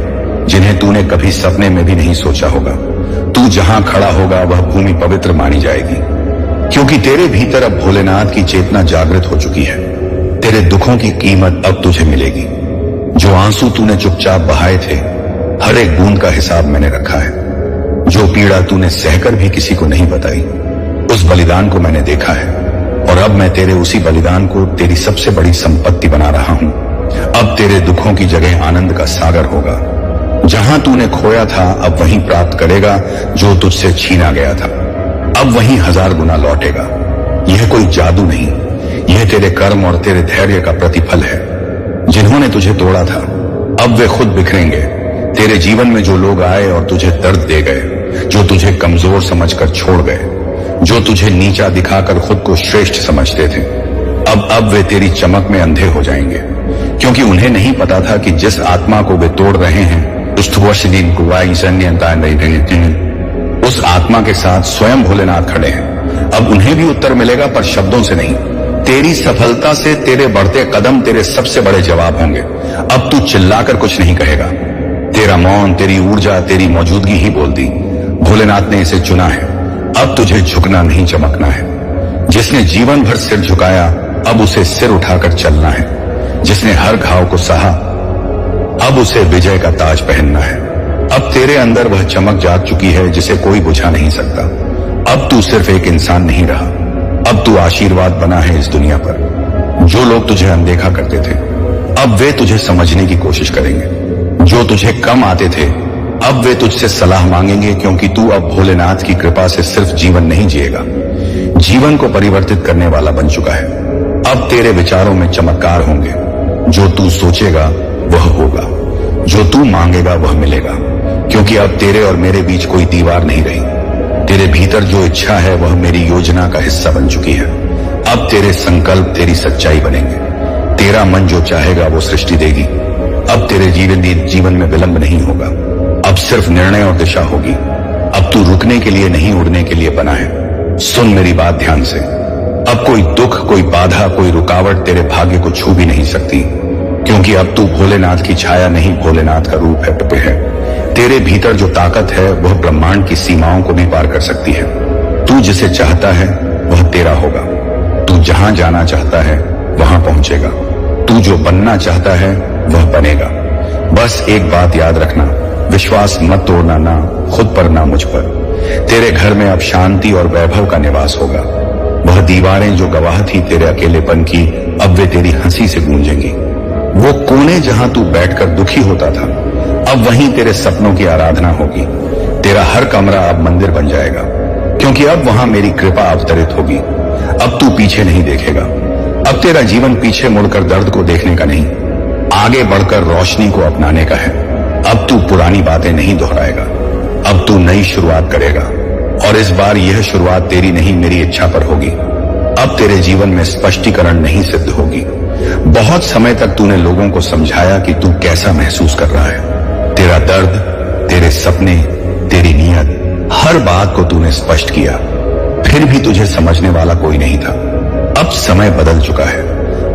जिन्हें तूने कभी सपने में भी नहीं सोचा होगा। तू जहां खड़ा होगा वह भूमि पवित्र मानी जाएगी, क्योंकि तेरे भीतर अब भोलेनाथ की चेतना जागृत हो चुकी है। तेरे दुखों की कीमत अब तुझे मिलेगी। जो आंसू तूने चुपचाप बहाए थे, हर एक बूंद का हिसाब मैंने रखा है। जो पीड़ा तूने सहकर भी किसी को नहीं बताई, उस बलिदान को मैंने देखा है, और अब मैं तेरे उसी बलिदान को तेरी सबसे बड़ी संपत्ति बना रहा हूं। अब तेरे दुखों की जगह आनंद का सागर होगा। जहां तूने खोया था अब वहीं प्राप्त करेगा जो तुझसे छीना गया था। अब वहीं 1000 गुना लौटेगा। यह कोई जादू नहीं, यह तेरे कर्म और तेरे धैर्य का प्रतिफल है। जिन्होंने तुझे तोड़ा था अब वे खुद बिखरेंगे। तेरे जीवन में जो लोग आए और तुझे दर्द दे गए, जो तुझे कमजोर समझकर छोड़ गए, जो तुझे नीचा दिखाकर खुद को श्रेष्ठ समझते थे, अब वे तेरी चमक में अंधे हो जाएंगे, क्योंकि उन्हें नहीं पता था कि जिस आत्मा को वे तोड़ रहे हैं उस आत्मा के साथ स्वयं भोलेनाथ खड़े हैं। अब उन्हें भी उत्तर मिलेगा, पर शब्दों से नहीं। तेरी सफलता से तेरे बढ़ते कदम तेरे सबसे बड़े जवाब होंगे। अब तू चिल्लाकर कुछ नहीं कहेगा। तेरा मौन, तेरी ऊर्जा, तेरी मौजूदगी ही बोलती। भोलेनाथ ने इसे चुना है। अब तुझे झुकना नहीं, चमकना है। जिसने जीवन भर सिर झुकाया अब उसे सिर उठाकर चलना है। जिसने हर घाव को सहा अब उसे विजय का ताज पहनना है। अब तेरे अंदर वह चमक जाग चुकी है जिसे कोई बुझा नहीं सकता। अब तू सिर्फ एक इंसान नहीं रहा, अब तू आशीर्वाद बना है इस दुनिया पर। जो लोग तुझे अनदेखा करते थे अब वे तुझे समझने की कोशिश करेंगे। जो तुझे कम आते थे अब वे तुझसे सलाह मांगेंगे, क्योंकि तू अब भोलेनाथ की कृपा से सिर्फ जीवन नहीं जिएगा, जीवन को परिवर्तित करने वाला बन चुका है। अब तेरे विचारों में चमत्कार होंगे। जो तू सोचेगा वह होगा, जो तू मांगेगा वह मिलेगा, क्योंकि अब तेरे और मेरे बीच कोई दीवार नहीं रही। तेरे भीतर जो इच्छा है वह मेरी योजना का हिस्सा बन चुकी है। अब तेरे संकल्प तेरी सच्चाई बनेंगे। तेरा मन जो चाहेगा वो सृष्टि देगी। अब तेरे जीवन में विलंब नहीं होगा, अब सिर्फ निर्णय और दिशा होगी। अब तू रुकने के लिए नहीं, उड़ने के लिए बना है। सुन मेरी बात ध्यान से। अब कोई दुख, कोई बाधा, कोई रुकावट तेरे भाग्य को छू भी नहीं सकती, क्योंकि अब तू भोलेनाथ की छाया नहीं, भोलेनाथ का रूप है। तेरे भीतर जो ताकत है वह ब्रह्मांड की सीमाओं को भी पार कर सकती है। तू जिसे चाहता है वह तेरा होगा। तू जहां जाना चाहता है वहां पहुंचेगा। तू जो बनना चाहता है वह बनेगा। बस एक बात याद रखना, विश्वास मत तोड़ना, ना खुद पर ना मुझ पर। तेरे घर में अब शांति और वैभव का निवास होगा। वह दीवारें जो गवाह थी तेरे अकेलेपन की, अब वे तेरी हंसी से गूंजेंगी। वो कोने जहां तू बैठकर दुखी होता था अब वहीं तेरे सपनों की आराधना होगी। तेरा हर कमरा अब मंदिर बन जाएगा, क्योंकि अब वहां मेरी कृपा अवतरित होगी। अब तू पीछे नहीं देखेगा। अब तेरा जीवन पीछे मुड़कर दर्द को देखने का नहीं, आगे बढ़कर रोशनी को अपनाने का है। अब तू पुरानी बातें नहीं दोहराएगा, अब तू नई शुरुआत करेगा, और इस बार यह शुरुआत तेरी नहीं मेरी इच्छा पर होगी। अब तेरे जीवन में स्पष्टीकरण नहीं सिद्ध होगी। बहुत समय तक तूने लोगों को समझाया कि तू कैसा महसूस कर रहा है। तेरा दर्द, तेरे सपने, तेरी नीयत, हर बात को तूने स्पष्ट किया, फिर भी तुझे समझने वाला कोई नहीं था। अब समय बदल चुका है।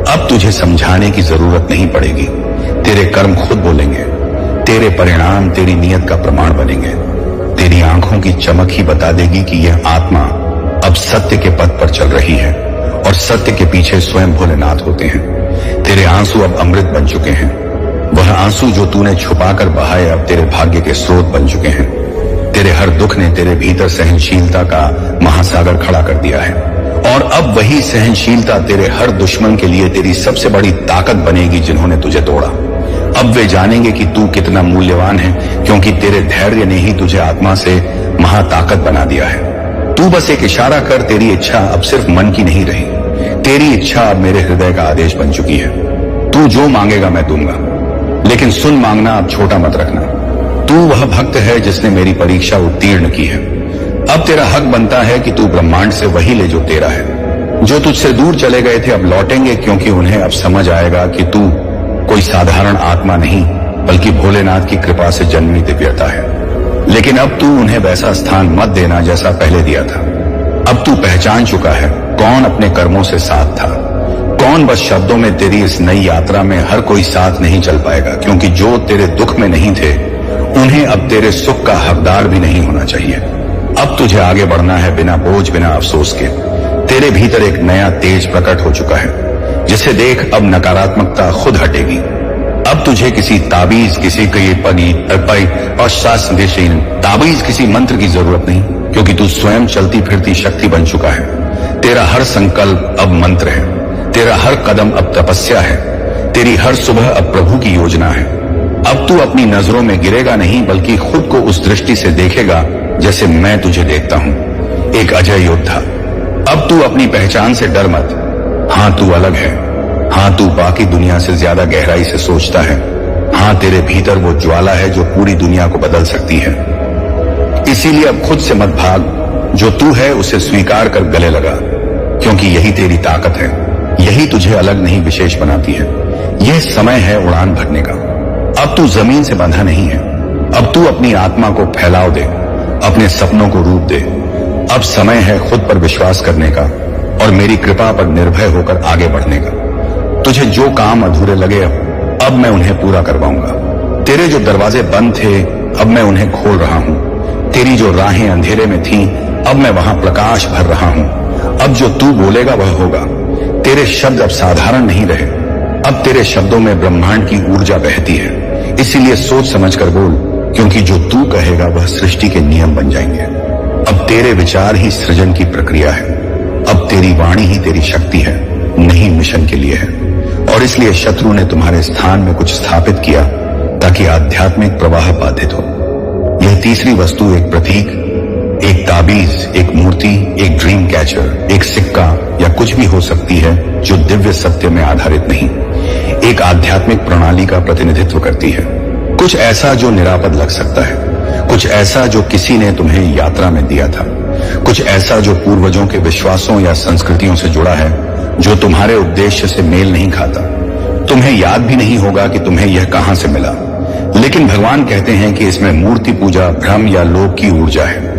अब तुझे समझाने की जरूरत नहीं पड़ेगी। तेरे कर्म खुद बोलेंगे। तेरे परिणाम तेरी नीयत का प्रमाण बनेंगे। तेरी आंखों की चमक ही बता देगी कि यह आत्मा अब सत्य के पथ पर चल रही है, और सत्य के पीछे स्वयं भोलेनाथ होते हैं। तेरे आंसू अब अमृत बन चुके हैं। वह आंसू जो तूने छुपाकर बहाए अब तेरे भाग्य के स्रोत बन चुके हैं। तेरे हर दुख ने तेरे भीतर सहनशीलता का महासागर खड़ा कर दिया है, और अब वही सहनशीलता तेरे हर दुश्मन के लिए तेरी सबसे बड़ी ताकत बनेगी जिन्होंने तुझे तोड़ा। अब वे जानेंगे कि तू कितना मूल्यवान है, क्योंकि तेरे धैर्य ने ही तुझे आत्मा से महाताकत बना दिया है। तू बस एक इशारा कर, तेरी इच्छा अब सिर्फ मन की नहीं रही। तेरी इच्छा अब मेरे हृदय का आदेश बन चुकी है। तू जो मांगेगा मैं दूंगा, लेकिन सुन, मांगना अब छोटा मत रखना। तू वह भक्त है जिसने मेरी परीक्षा उत्तीर्ण की है। अब तेरा हक बनता है कि तू ब्रह्मांड से वही ले जो तेरा है। जो तुझसे दूर चले गए थे अब लौटेंगे, क्योंकि उन्हें अब समझ आएगा कि तू कोई साधारण आत्मा नहीं, बल्कि भोलेनाथ की कृपा से जन्मी दिव्यता है। लेकिन अब तू उन्हें वैसा स्थान मत देना जैसा पहले दिया था। अब तू पहचान चुका है कौन अपने कर्मों से साथ था, कौन बस शब्दों में। तेरी इस नई यात्रा में हर कोई साथ नहीं चल पाएगा, क्योंकि जो तेरे दुख में नहीं थे उन्हें अब तेरे सुख का हकदार भी नहीं होना चाहिए। अब तुझे आगे बढ़ना है बिना बोझ, बिना अफसोस के। तेरे भीतर एक नया तेज प्रकट हो चुका है, जिसे देख अब नकारात्मकता खुद हटेगी। अब तुझे किसी ताबीज, किसी और शास्त्र ताबीज, किसी मंत्र की जरूरत नहीं, क्योंकि तू स्वयं चलती फिरती शक्ति बन चुका है। तेरा हर संकल्प अब मंत्र है, तेरा हर कदम अब तपस्या है, तेरी हर सुबह अब प्रभु की योजना है। अब तू अपनी नजरों में गिरेगा नहीं, बल्कि खुद को उस दृष्टि से देखेगा जैसे मैं तुझे देखता हूं, एक अजय योद्धा। अब तू अपनी पहचान से डर मत। हां, तू अलग है। हां, तू बाकी दुनिया से ज्यादा गहराई से सोचता है। हां, तेरे भीतर वो ज्वाला है जो पूरी दुनिया को बदल सकती है। इसीलिए अब खुद से मत भाग। जो तू है उसे स्वीकार कर गले लगा, क्योंकि यही तेरी ताकत है। यही तुझे अलग नहीं, विशेष बनाती है। यह समय है उड़ान भरने का। अब तू जमीन से बंधा नहीं है। अब तू अपनी आत्मा को फैलाव दे, अपने सपनों को रूप दे। अब समय है खुद पर विश्वास करने का और मेरी कृपा पर निर्भय होकर आगे बढ़ने का। तुझे जो काम अधूरे लगे अब मैं उन्हें पूरा करवाऊंगा। तेरे जो दरवाजे बंद थे अब मैं उन्हें खोल रहा हूं। तेरी जो राहें अंधेरे में थीं अब मैं वहां प्रकाश भर रहा हूं। अब जो तू बोलेगा वह होगा। तेरे शब्द अब साधारण नहीं रहे। अब तेरे शब्दों में ब्रह्मांड की ऊर्जा बहती है। इसीलिए सोच समझ कर बोल, क्योंकि जो तू कहेगा वह सृष्टि के नियम बन जाएंगे। अब तेरे विचार ही सृजन की प्रक्रिया है। अब तेरी वाणी ही तेरी शक्ति है, नहीं मिशन के लिए है। और इसलिए शत्रु ने तुम्हारे स्थान में कुछ स्थापित किया ताकि आध्यात्मिक प्रवाह बाधित हो। यह तीसरी वस्तु एक प्रतीक, एक ताबीज, एक मूर्ति, एक ड्रीम कैचर, एक सिक्का या कुछ भी हो सकती है जो दिव्य सत्य में आधारित नहीं, एक आध्यात्मिक प्रणाली का प्रतिनिधित्व करती है। कुछ ऐसा जो निरापद लग सकता है, कुछ ऐसा जो किसी ने तुम्हें यात्रा में दिया था, कुछ ऐसा जो पूर्वजों के विश्वासों या संस्कृतियों से जुड़ा है, जो तुम्हारे उद्देश्य से मेल नहीं खाता। तुम्हें याद भी नहीं होगा कि तुम्हें यह कहां से मिला, लेकिन भगवान कहते हैं कि इसमें मूर्ति पूजा, भ्रम या लोभ की ऊर्जा है।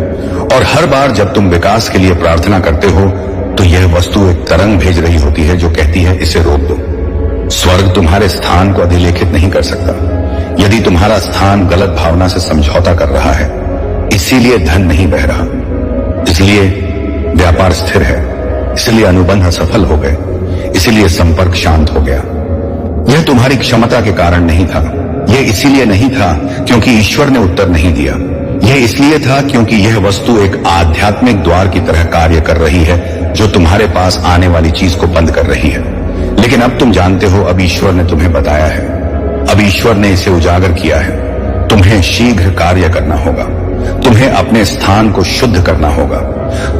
और हर बार जब तुम विकास के लिए प्रार्थना करते हो तो यह वस्तु एक तरंग भेज रही होती है जो कहती है इसे रोक दो। स्वर्ग तुम्हारे स्थान को अधिलेखित नहीं कर सकता यदि तुम्हारा स्थान गलत भावना से समझौता कर रहा है। इसीलिए धन नहीं बह रहा, इसलिए व्यापार स्थिर है, इसलिए अनुबंध असफल हो गए, इसलिए संपर्क शांत हो गया। यह तुम्हारी क्षमता के कारण नहीं था। यह इसीलिए नहीं था क्योंकि ईश्वर ने उत्तर नहीं दिया। यह इसलिए था क्योंकि यह वस्तु एक आध्यात्मिक द्वार की तरह कार्य कर रही है जो तुम्हारे पास आने वाली चीज को बंद कर रही है। लेकिन अब तुम जानते हो, अब ईश्वर ने तुम्हें बताया है, अब ईश्वर ने इसे उजागर किया है। तुम्हें शीघ्र कार्य करना होगा, तुम्हें अपने स्थान को शुद्ध करना होगा,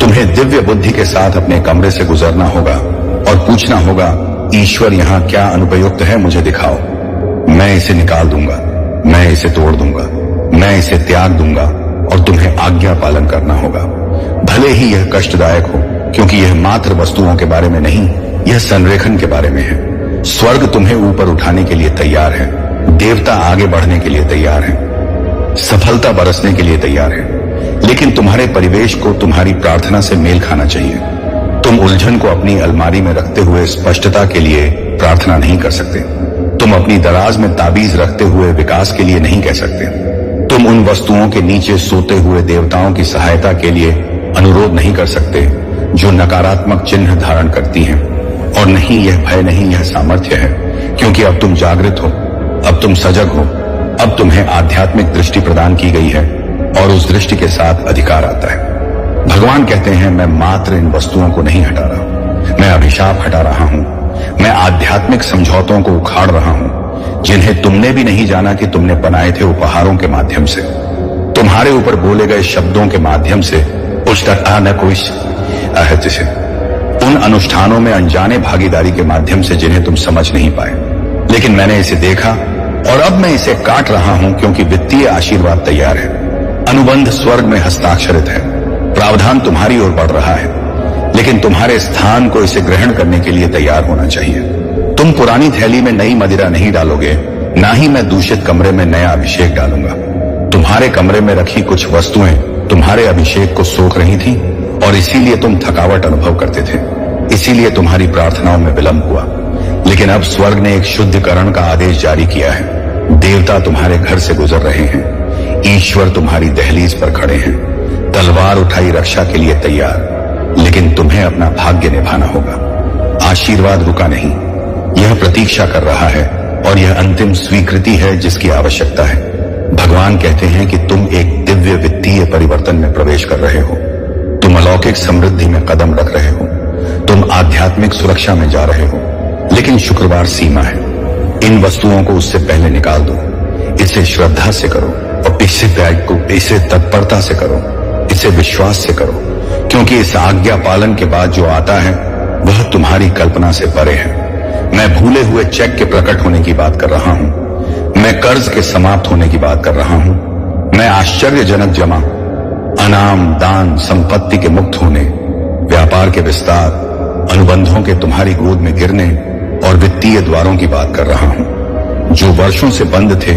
तुम्हें दिव्य बुद्धि के साथ अपने कमरे से गुजरना होगा और पूछना होगा, ईश्वर यहाँ क्या अनुपयुक्त है, मुझे दिखाओ। मैं इसे निकाल दूंगा, मैं इसे तोड़ दूंगा, मैं इसे त्याग दूंगा और तुम्हें आज्ञा पालन करना होगा। भले ही यह कष्टदायक हो, क्योंकि यह मात्र वस्तुओं के बारे में नहीं, यह संरेखन के बारे में है। स्वर्ग तुम्हें ऊपर उठाने के लिए तैयार है, देवता आगे बढ़ने के लिए तैयार है, सफलता बरसने के लिए तैयार है। लेकिन तुम्हारे परिवेश को तुम्हारी प्रार्थना से मेल खाना चाहिए। तुम उलझन को अपनी अलमारी में रखते हुए स्पष्टता के लिए प्रार्थना नहीं कर सकते। तुम अपनी दराज में ताबीज रखते हुए विकास के लिए नहीं कह सकते। तुम उन वस्तुओं के नीचे सोते हुए देवताओं की सहायता के लिए अनुरोध नहीं कर सकते जो नकारात्मक चिन्ह धारण करती हैं। और नहीं, यह भय नहीं, यह सामर्थ्य है, क्योंकि अब तुम जागृत हो, अब तुम सजग हो, अब तुम्हें आध्यात्मिक दृष्टि प्रदान की गई है और उस दृष्टि के साथ अधिकार आता है। भगवान कहते हैं, मैं मात्र इन वस्तुओं को नहीं हटा रहा, मैं अभिशाप हटा रहा हूं, मैं आध्यात्मिक समझौतों को उखाड़ रहा हूं जिन्हें तुमने भी नहीं जाना कि तुमने बनाए थे उपहारों के माध्यम से, तुम्हारे ऊपर बोले गए शब्दों के माध्यम से, उन अनुष्ठानों में अनजाने भागीदारी के माध्यम से जिन्हें तुम समझ नहीं पाए। लेकिन मैंने इसे देखा और अब मैं इसे काट रहा हूं, क्योंकि वित्तीय आशीर्वाद तैयार है, अनुबंध स्वर्ग में हस्ताक्षरित है, प्रावधान तुम्हारी ओर बढ़ रहा है। लेकिन तुम्हारे स्थान को इसे ग्रहण करने के लिए तैयार होना चाहिए। तुम पुरानी थैली में नई मदिरा नहीं डालोगे, ना ही मैं दूषित कमरे में नया अभिषेक डालूंगा। तुम्हारे कमरे में रखी कुछ वस्तुएं तुम्हारे अभिषेक को सोख रही थी और इसीलिए तुम थकावट अनुभव करते थे, इसीलिए तुम्हारी प्रार्थनाओं में विलंब हुआ। लेकिन अब स्वर्ग ने एक शुद्धिकरण का आदेश जारी किया है। देवता तुम्हारे घर से गुजर रहे हैं, ईश्वर तुम्हारी दहलीज पर खड़े हैं, तलवार उठाई रक्षा के लिए तैयार, लेकिन तुम्हें अपना भाग्य निभाना होगा। आशीर्वाद रुका नहीं, यह प्रतीक्षा कर रहा है और यह अंतिम स्वीकृति है जिसकी आवश्यकता है। भगवान कहते हैं कि तुम एक दिव्य वित्तीय परिवर्तन में प्रवेश कर रहे हो, तुम अलौकिक समृद्धि में कदम रख रहे हो, तुम आध्यात्मिक सुरक्षा में जा रहे हो। लेकिन शुक्रवार सीमा है, इन वस्तुओं को उससे पहले निकाल दो। इसे श्रद्धा से करो और इसे त्याग को इसे तत्परता से करो, इसे विश्वास से करो, क्योंकि इस आज्ञा पालन के बाद जो आता है वह तुम्हारी कल्पना से परे है। मैं भूले हुए चेक के प्रकट होने की बात कर रहा हूं, मैं कर्ज के समाप्त होने की बात कर रहा हूं, मैं आश्चर्यजनक जमा, अनाम, दान, संपत्ति के मुक्त होने, व्यापार के विस्तार, अनुबंधों के तुम्हारी गोद में गिरने और वित्तीय द्वारों की बात कर रहा हूं जो वर्षों से बंद थे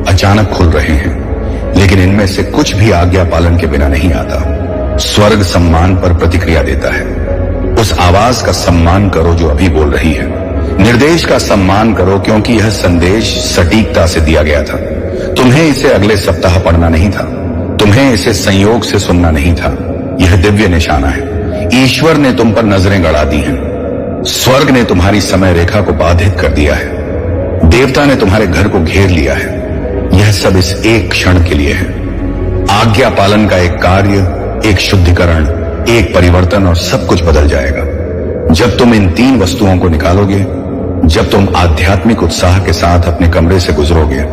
अचानक खुल रहे हैं। लेकिन इनमें से कुछ भी आज्ञा पालन के बिना नहीं आता। स्वर्ग सम्मान पर प्रतिक्रिया देता है। उस आवाज का सम्मान करो जो अभी बोल रही है। निर्देश का सम्मान करो क्योंकि यह संदेश सटीकता से दिया गया था। तुम्हें इसे अगले सप्ताह पढ़ना नहीं था, तुम्हें इसे संयोग से सुनना नहीं था। यह दिव्य निशाना है। ईश्वर ने तुम पर नजरें गड़ा दी हैं। स्वर्ग ने तुम्हारी समय रेखा को बाधित कर दिया है। देवता ने तुम्हारे घर को घेर लिया है। यह सब इस एक क्षण के लिए है। आज्ञा पालन का एक कार्य, एक शुद्धिकरण, एक परिवर्तन और सब कुछ बदल जाएगा। जब तुम इन 3 वस्तुओं को निकालोगे, जब तुम आध्यात्मिक उत्साह के साथ अपने कमरे से गुजरोगे,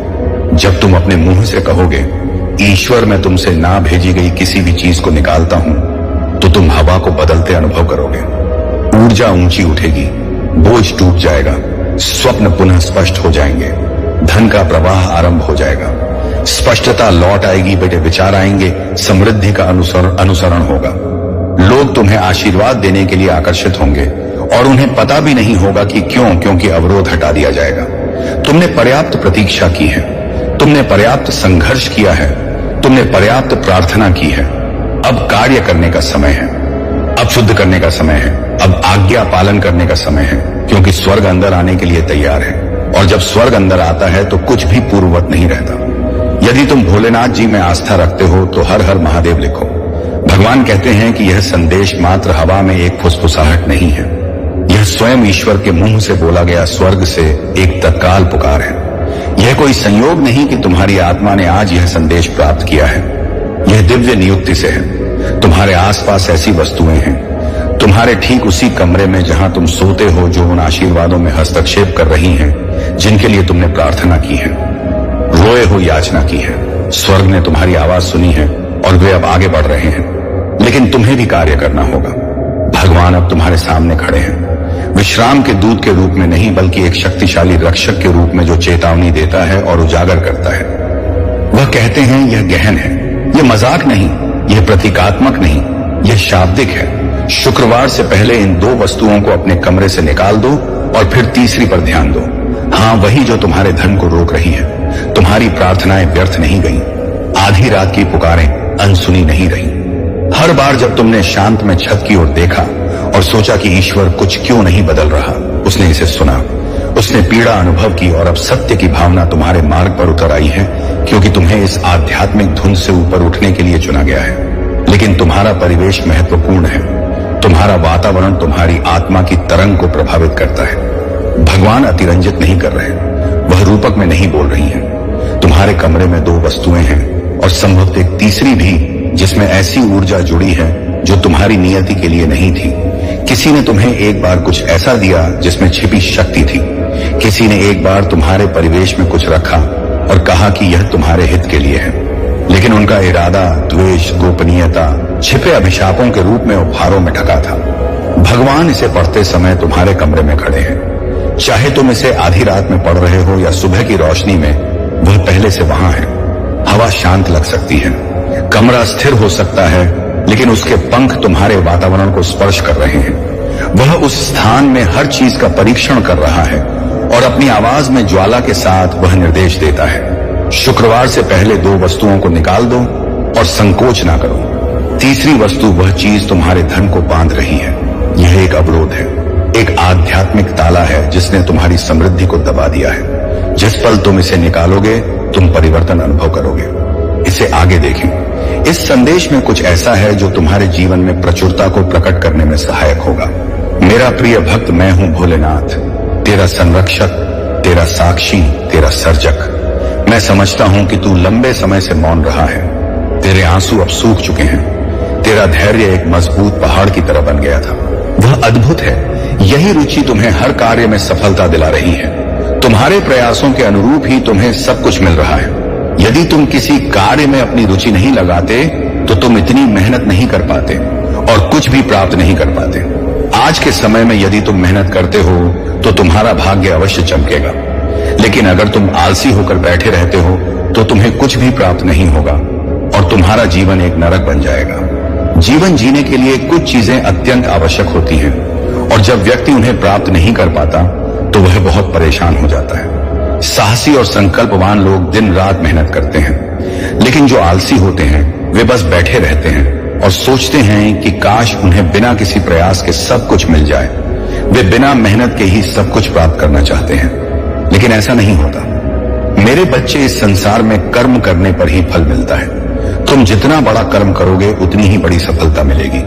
जब तुम अपने मुंह से कहोगे, ईश्वर मैं तुमसे ना भेजी गई किसी भी चीज को निकालता हूं, तो तुम हवा को बदलते अनुभव करोगे। ऊर्जा ऊंची उठेगी, बोझ टूट जाएगा, स्वप्न पुनः स्पष्ट हो जाएंगे, धन का प्रवाह आरंभ हो जाएगा, स्पष्टता लौट आएगी, बेटे विचार आएंगे, समृद्धि का अनुसरण होगा। लोग तुम्हें आशीर्वाद देने के लिए आकर्षित होंगे और उन्हें पता भी नहीं होगा कि क्यों, क्योंकि अवरोध हटा दिया जाएगा। तुमने पर्याप्त प्रतीक्षा की है, तुमने पर्याप्त संघर्ष किया है, तुमने पर्याप्त प्रार्थना की है। अब कार्य करने का समय है, अब शुद्ध करने का समय है, अब आज्ञा पालन करने का समय है, क्योंकि स्वर्ग अंदर आने के लिए तैयार है। और जब स्वर्ग अंदर आता है तो कुछ भी पूर्ववत नहीं रहता। यदि तुम भोलेनाथ जी में आस्था रखते हो तो हर हर महादेव लिखो। भगवान कहते हैं कि यह संदेश मात्र हवा में एक फुसफुसाहट नहीं है, यह स्वयं ईश्वर के मुंह से बोला गया स्वर्ग से एक तत्काल पुकार है। यह कोई संयोग नहीं कि तुम्हारी आत्मा ने आज यह संदेश प्राप्त किया है, यह दिव्य नियुक्ति से है। तुम्हारे आसपास ऐसी वस्तुएं हैं, तुम्हारे ठीक उसी कमरे में जहां तुम सोते हो, जो उन आशीर्वादों में हस्तक्षेप कर रही हैं जिनके लिए तुमने प्रार्थना की है, रोए हो याचना की है। स्वर्ग ने तुम्हारी आवाज सुनी है और वे अब आगे बढ़ रहे हैं, लेकिन तुम्हें भी कार्य करना होगा। भगवान अब तुम्हारे सामने खड़े हैं, विश्राम के दूत के रूप में नहीं, बल्कि एक शक्तिशाली रक्षक के रूप में जो चेतावनी देता है और उजागर करता है। वह कहते हैं यह गहन है, यह मजाक नहीं, यह प्रतीकात्मक नहीं, यह शाब्दिक है। शुक्रवार से पहले इन 2 वस्तुओं को अपने कमरे से निकाल दो और फिर तीसरी पर ध्यान दो। हाँ, वही जो तुम्हारे धन को रोक रही है। तुम्हारी प्रार्थनाएं व्यर्थ नहीं गई, आधी रात की पुकारें अनसुनी नहीं रही। हर बार जब तुमने शांत में छत की ओर देखा और सोचा कि ईश्वर कुछ क्यों नहीं बदल रहा, उसने इसे सुना, उसने पीड़ा अनुभव की और अब सत्य की भावना तुम्हारे मार्ग पर उतर आई है, क्योंकि तुम्हें इस आध्यात्मिक धुंध से ऊपर उठने के लिए चुना गया है। लेकिन तुम्हारा परिवेश महत्वपूर्ण है, तुम्हारा वातावरण तुम्हारी आत्मा की तरंग को प्रभावित करता है। भगवान अतिरंजित नहीं कर रहे, वह रूपक में नहीं बोल रही हैं। तुम्हारे कमरे में 2 वस्तुएं हैं और संभवतः एक तीसरी भी, जिसमें ऐसी ऊर्जा जुड़ी है जो तुम्हारी नियति के लिए नहीं थी। किसी ने तुम्हें एक बार कुछ ऐसा दिया जिसमें छिपी शक्ति थी। किसी ने एक बार तुम्हारे परिवेश में कुछ रखा और कहा कि यह तुम्हारे हित के लिए है, लेकिन उनका इरादा द्वेष, गोपनीयता, छिपे अभिशापों के रूप में उपहारों में ढका था। भगवान इसे पढ़ते समय तुम्हारे कमरे में खड़े हैं। चाहे तुम इसे आधी रात में पढ़ रहे हो या सुबह की रोशनी में, वह पहले से वहां है। हवा शांत लग सकती है, कमरा स्थिर हो सकता है, लेकिन उसके पंख तुम्हारे वातावरण को स्पर्श कर रहे हैं। वह उस स्थान में हर चीज का परीक्षण कर रहा है और अपनी आवाज में ज्वाला के साथ वह निर्देश देता है। शुक्रवार से पहले 2 वस्तुओं को निकाल दो और संकोच ना करो। तीसरी वस्तु वह चीज तुम्हारे धन को बांध रही है। यह एक अवरोध है, एक आध्यात्मिक ताला है जिसने तुम्हारी समृद्धि को दबा दिया है। जिस पल तुम इसे निकालोगे, तुम परिवर्तन अनुभव करोगे। इसे आगे देखें। इस संदेश में कुछ ऐसा है जो तुम्हारे जीवन में प्रचुरता को प्रकट करने में सहायक होगा। मेरा प्रिय भक्त, मैं हूं भोलेनाथ, तेरा संरक्षक, तेरा साक्षी, तेरा सर्जक। मैं समझता हूं कि तू लंबे समय से मौन रहा है। तेरे आंसू अब सूख चुके हैं। तेरा धैर्य एक मजबूत पहाड़ की तरह बन गया था। वह अद्भुत है। यही रुचि तुम्हें हर कार्य में सफलता दिला रही है। तुम्हारे प्रयासों के अनुरूप ही तुम्हें सब कुछ मिल रहा है। यदि तुम किसी कार्य में अपनी रुचि नहीं लगाते तो तुम इतनी मेहनत नहीं कर पाते और कुछ भी प्राप्त नहीं कर पाते। आज के समय में यदि तुम मेहनत करते हो तो तुम्हारा भाग्य अवश्य चमकेगा, लेकिन अगर तुम आलसी होकर बैठे रहते हो तो तुम्हें कुछ भी प्राप्त नहीं होगा और तुम्हारा जीवन एक नरक बन जाएगा। जीवन जीने के लिए कुछ चीजें अत्यंत आवश्यक होती हैं और जब व्यक्ति उन्हें प्राप्त नहीं कर पाता तो वह बहुत परेशान हो जाता है। साहसी और संकल्पवान लोग दिन रात मेहनत करते हैं, लेकिन जो आलसी होते हैं वे बस बैठे रहते हैं और सोचते हैं कि काश उन्हें बिना किसी प्रयास के सब कुछ मिल जाए। वे बिना मेहनत के ही सब कुछ प्राप्त करना चाहते हैं, लेकिन ऐसा नहीं होता। मेरे बच्चे, इस संसार में कर्म करने पर ही फल मिलता है। तुम जितना बड़ा कर्म करोगे उतनी ही बड़ी सफलता मिलेगी,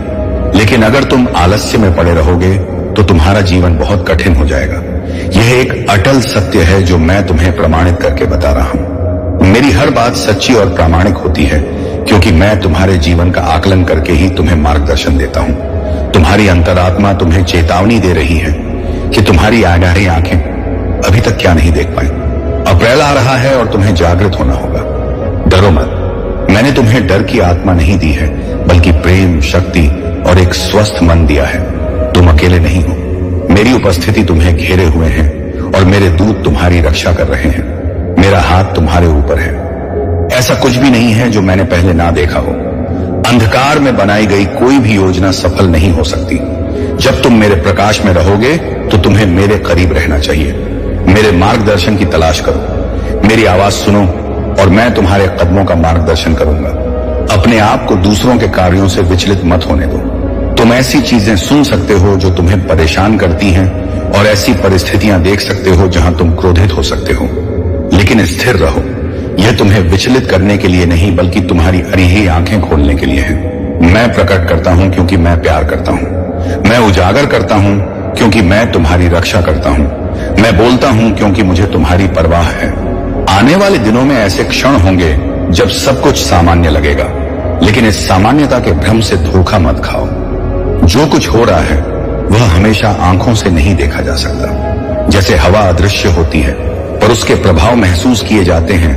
लेकिन अगर तुम आलस्य में पड़े रहोगे तो तुम्हारा जीवन बहुत कठिन हो जाएगा। यह एक अटल सत्य है जो मैं तुम्हें प्रमाणित करके बता रहा हूं। मेरी हर बात सच्ची और प्रामाणिक होती है क्योंकि मैं तुम्हारे जीवन का आकलन करके ही तुम्हें मार्गदर्शन देता हूं। तुम्हारी अंतरात्मा तुम्हें चेतावनी दे रही है कि तुम्हारी आगाही आंखें अभी तक क्या नहीं देख पाई। अप्रैल आ रहा है और तुम्हें जागृत होना होगा। डरो मत। मैंने तुम्हें डर की आत्मा नहीं दी है, बल्कि प्रेम, शक्ति और एक स्वस्थ मन दिया है। तुम अकेले नहीं हो। मेरी उपस्थिति तुम्हें घेरे हुए है और मेरे दूत तुम्हारी रक्षा कर रहे हैं। मेरा हाथ तुम्हारे ऊपर है। ऐसा कुछ भी नहीं है जो मैंने पहले ना देखा हो। अंधकार में बनाई गई कोई भी योजना सफल नहीं हो सकती। जब तुम मेरे प्रकाश में रहोगे तो तुम्हें मेरे करीब रहना चाहिए। मेरे मार्गदर्शन की तलाश करो। मेरी आवाज सुनो और मैं तुम्हारे कदमों का मार्गदर्शन करूंगा। अपने आप को दूसरों के कार्यों से विचलित मत होने दो। तुम ऐसी चीजें सुन सकते हो जो तुम्हें परेशान करती हैं और ऐसी परिस्थितियां देख सकते हो जहां तुम क्रोधित हो सकते हो, लेकिन स्थिर रहो। यह तुम्हें विचलित करने के लिए नहीं, बल्कि तुम्हारी अरीही आंखें खोलने के लिए है। मैं प्रकट करता हूं क्योंकि मैं प्यार करता हूं। मैं उजागर करता हूं क्योंकि मैं तुम्हारी रक्षा करता हूं। मैं बोलता हूं क्योंकि मुझे तुम्हारी परवाह है। आने वाले दिनों में ऐसे क्षण होंगे जब सब कुछ सामान्य लगेगा, लेकिन इस सामान्यता के भ्रम से धोखा मत खाओ। जो कुछ हो रहा है वह हमेशा आंखों से नहीं देखा जा सकता। जैसे हवा अदृश्य होती है पर उसके प्रभाव महसूस किए जाते हैं,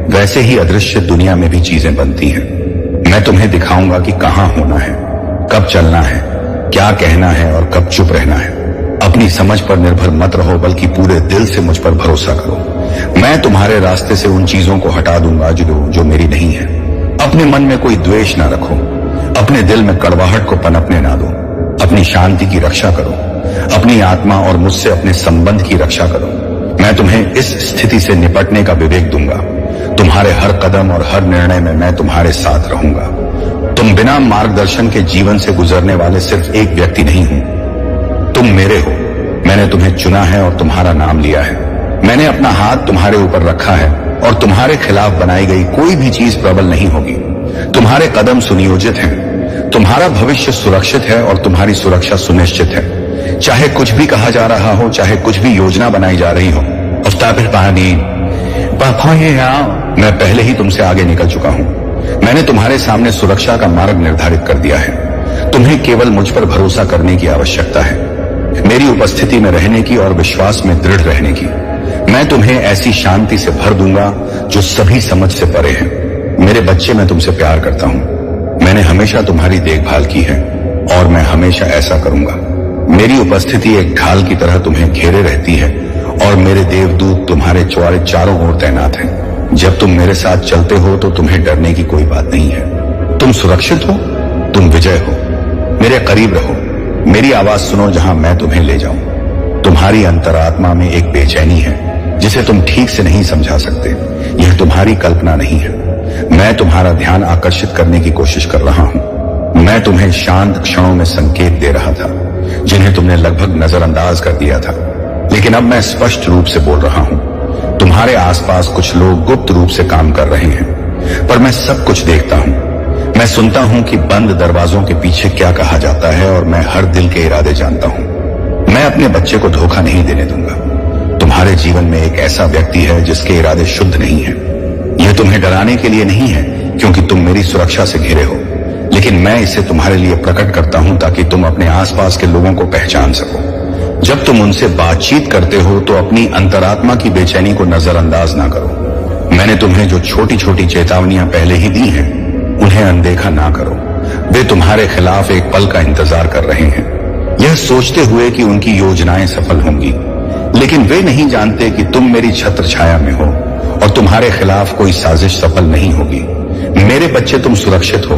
वैसे ही अदृश्य दुनिया में भी चीजें बनती हैं। मैं तुम्हें दिखाऊंगा कि कहां होना है, कब चलना है, क्या कहना है और कब चुप रहना है। अपनी समझ पर निर्भर मत रहो, बल्कि पूरे दिल से मुझ पर भरोसा करो। मैं तुम्हारे रास्ते से उन चीजों को हटा दूंगा जो मेरी नहीं है। अपने मन में कोई द्वेष ना रखो। अपने दिल में कड़वाहट को पनपने ना दो। अपनी शांति की रक्षा करो। अपनी आत्मा और मुझसे अपने संबंध की रक्षा करो। मैं तुम्हें इस स्थिति से निपटने का विवेक दूंगा। तुम्हारे हर कदम और हर निर्णय में मैं तुम्हारे साथ रहूंगा। तुम बिना मार्गदर्शन के जीवन से गुजरने वाले सिर्फ एक व्यक्ति नहीं हो, तुम मेरे हो। मैंने तुम्हें चुना है और तुम्हारा नाम लिया है। मैंने अपना हाथ तुम्हारे ऊपर रखा है और तुम्हारे खिलाफ बनाई गई कोई भी चीज प्रबल नहीं होगी। तुम्हारे कदम सुनियोजित हैं। तुम्हारा भविष्य सुरक्षित है और तुम्हारी सुरक्षा सुनिश्चित है। चाहे कुछ भी कहा जा रहा हो, चाहे कुछ भी योजना बनाई जा रही हो, मैं पहले ही तुमसे आगे निकल चुका हूं। मैंने तुम्हारे सामने सुरक्षा का मार्ग निर्धारित कर दिया है। तुम्हें केवल मुझ पर भरोसा करने की आवश्यकता है, मेरी उपस्थिति में रहने की और विश्वास में दृढ़ रहने की। मैं तुम्हें ऐसी शांति से भर दूंगा जो सभी समझ से परे है। मेरे बच्चे, मैं तुमसे प्यार करता हूं। मैंने हमेशा तुम्हारी देखभाल की है और मैं हमेशा ऐसा करूंगा। मेरी उपस्थिति एक ढाल की तरह तुम्हें घेरे रहती है और मेरे देवदूत तुम्हारे चारों ओर तैनात हैं। जब तुम मेरे साथ चलते हो तो तुम्हें डरने की कोई बात नहीं है। तुम सुरक्षित हो, तुम विजय हो। मेरे करीब रहो, मेरी आवाज सुनो जहां मैं तुम्हें ले जाऊं। तुम्हारी अंतरात्मा में एक बेचैनी है जिसे तुम ठीक से नहीं समझा सकते। यह तुम्हारी कल्पना नहीं है। मैं तुम्हारा ध्यान आकर्षित करने की कोशिश कर रहा हूं। मैं तुम्हें शांत क्षणों में संकेत दे रहा था जिन्हें तुमने लगभग नजरअंदाज कर दिया था, लेकिन अब मैं स्पष्ट रूप से बोल रहा हूं। तुम्हारे आसपास कुछ लोग गुप्त रूप से काम कर रहे हैं। पर मैं सब कुछ देखता हूं। मैं सुनता हूं कि बंद दरवाजों के पीछे क्या कहा जाता है और मैं हर दिल के इरादे जानता हूं। मैं अपने बच्चे को धोखा नहीं देने दूंगा। तुम्हारे जीवन में एक ऐसा व्यक्ति है जिसके इरादे शुद्ध नहीं है। यह तुम्हें डराने के लिए नहीं है क्योंकि तुम मेरी सुरक्षा से घिरे हो, लेकिन मैं इसे तुम्हारे लिए प्रकट करता हूं ताकि तुम अपने आसपास के लोगों को पहचान सको। जब तुम उनसे बातचीत करते हो तो अपनी अंतरात्मा की बेचैनी को नजरअंदाज ना करो। मैंने तुम्हें जो छोटी छोटी चेतावनियां पहले ही दी हैं, उन्हें अनदेखा ना करो। वे तुम्हारे खिलाफ एक पल का इंतजार कर रहे हैं, यह सोचते हुए कि उनकी योजनाएं सफल होंगी, लेकिन वे नहीं जानते कि तुम मेरी छत्र छाया में हो और तुम्हारे खिलाफ कोई साजिश सफल नहीं होगी। मेरे बच्चे, तुम सुरक्षित हो।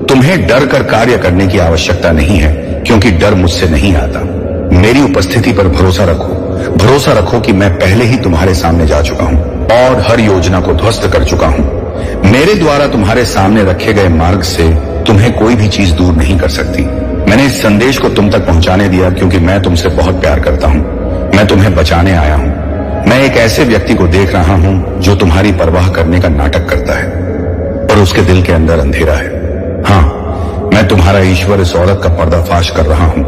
तुम्हें डर कर कार्य करने की आवश्यकता नहीं है क्योंकि डर मुझसे नहीं आता। मेरी उपस्थिति पर भरोसा रखो। भरोसा रखो कि मैं पहले ही तुम्हारे सामने जा चुका हूं और हर योजना को ध्वस्त कर चुका हूं। मेरे द्वारा तुम्हारे सामने रखे गए मार्ग से तुम्हें कोई भी चीज दूर नहीं कर सकती। मैंने इस संदेश को तुम तक पहुंचाने दिया क्योंकि मैं तुमसे बहुत प्यार करता हूं। मैं तुम्हें बचाने आया हूं। मैं एक ऐसे व्यक्ति को देख रहा हूं जो तुम्हारी परवाह करने का नाटक करता है और उसके दिल के अंदर अंधेरा है। हाँ, मैं तुम्हारा ईश्वर इस औरत का पर्दाफाश कर रहा हूं।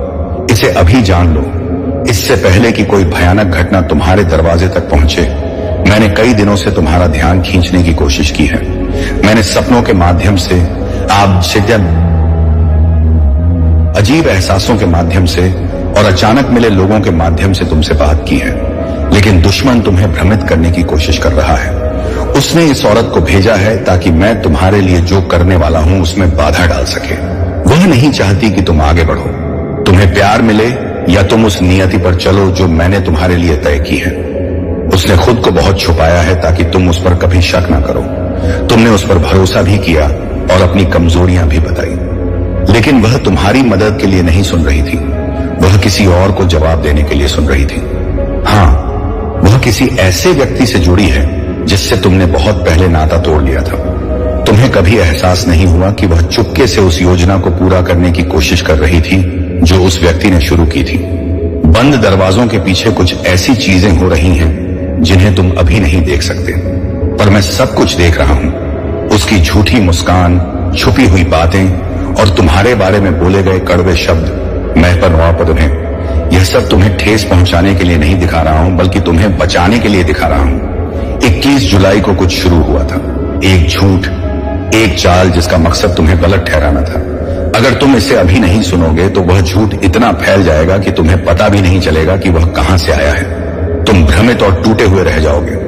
इसे अभी जान लो, इससे पहले कि कोई भयानक घटना तुम्हारे दरवाजे तक पहुंचे। मैंने कई दिनों से तुम्हारा ध्यान खींचने की कोशिश की है। मैंने सपनों के माध्यम से, अजीब एहसासों के माध्यम से और अचानक मिले लोगों के माध्यम से तुमसे बात की है, लेकिन दुश्मन तुम्हें भ्रमित करने की कोशिश कर रहा है। उसने इस औरत को भेजा है ताकि मैं तुम्हारे लिए जो करने वाला हूं उसमें बाधा डाल सके। वह नहीं चाहती कि तुम आगे बढ़ो, तुम्हें प्यार मिले या तुम उस नियति पर चलो जो मैंने तुम्हारे लिए तय की है। उसने खुद को बहुत छुपाया है ताकि तुम उस पर कभी शक ना करो। तुमने उस पर भरोसा भी किया और अपनी कमजोरियां भी बताई, लेकिन वह तुम्हारी मदद के लिए नहीं सुन रही थी। वह किसी और को जवाब देने के लिए सुन रही थी। हाँ, वह किसी ऐसे व्यक्ति से जुड़ी है जिससे तुमने बहुत पहले नाता तोड़ लिया था। तुम्हें कभी एहसास नहीं हुआ कि वह चुपके से उस योजना को पूरा करने की कोशिश कर रही थी जो उस व्यक्ति ने शुरू की थी। बंद दरवाजों के पीछे कुछ ऐसी चीजें हो रही हैं जिन्हें तुम अभी नहीं देख सकते, पर मैं सब कुछ देख रहा हूं। उसकी झूठी मुस्कान, छुपी हुई बातें और तुम्हारे बारे में बोले गए कड़वे शब्द, मैं पर वापद उन्हें। यह सब तुम्हें ठेस पहुंचाने के लिए नहीं दिखा रहा हूं, बल्कि तुम्हें बचाने के लिए दिखा रहा हूं। 21 जुलाई को कुछ शुरू हुआ था, एक झूठ, एक चाल जिसका मकसद तुम्हें गलत ठहराना था। अगर तुम इसे अभी नहीं सुनोगे तो वह झूठ इतना फैल जाएगा कि तुम्हें पता भी नहीं चलेगा कि वह कहां से आया है। तुम भ्रमित और टूटे हुए रह जाओगे।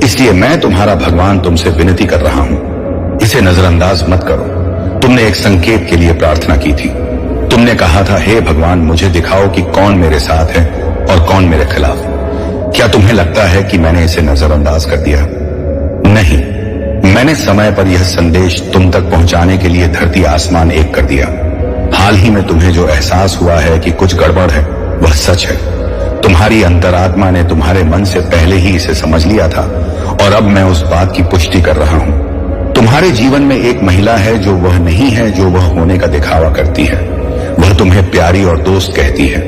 इसलिए मैं तुम्हारा भगवान तुमसे विनती कर रहा हूं, इसे नजरअंदाज मत करो। तुमने एक संकेत के लिए प्रार्थना की थी। तुमने कहा था, हे भगवान, मुझे दिखाओ कि कौन मेरे साथ है और कौन मेरे खिलाफ। क्या तुम्हें लगता है कि मैंने इसे नजरअंदाज कर दिया? नहीं, मैंने समय पर यह संदेश तुम तक पहुंचाने के लिए धरती आसमान एक कर दिया। हाल ही में तुम्हें जो एहसास हुआ है कि कुछ गड़बड़ है, वह सच है। तुम्हारी अंतरात्मा ने तुम्हारे मन से पहले ही इसे समझ लिया था और अब मैं उस बात की पुष्टि कर रहा हूं। तुम्हारे जीवन में एक महिला है जो वह नहीं है जो वह होने का दिखावा करती है। वह तुम्हें प्यारी और दोस्त कहती है,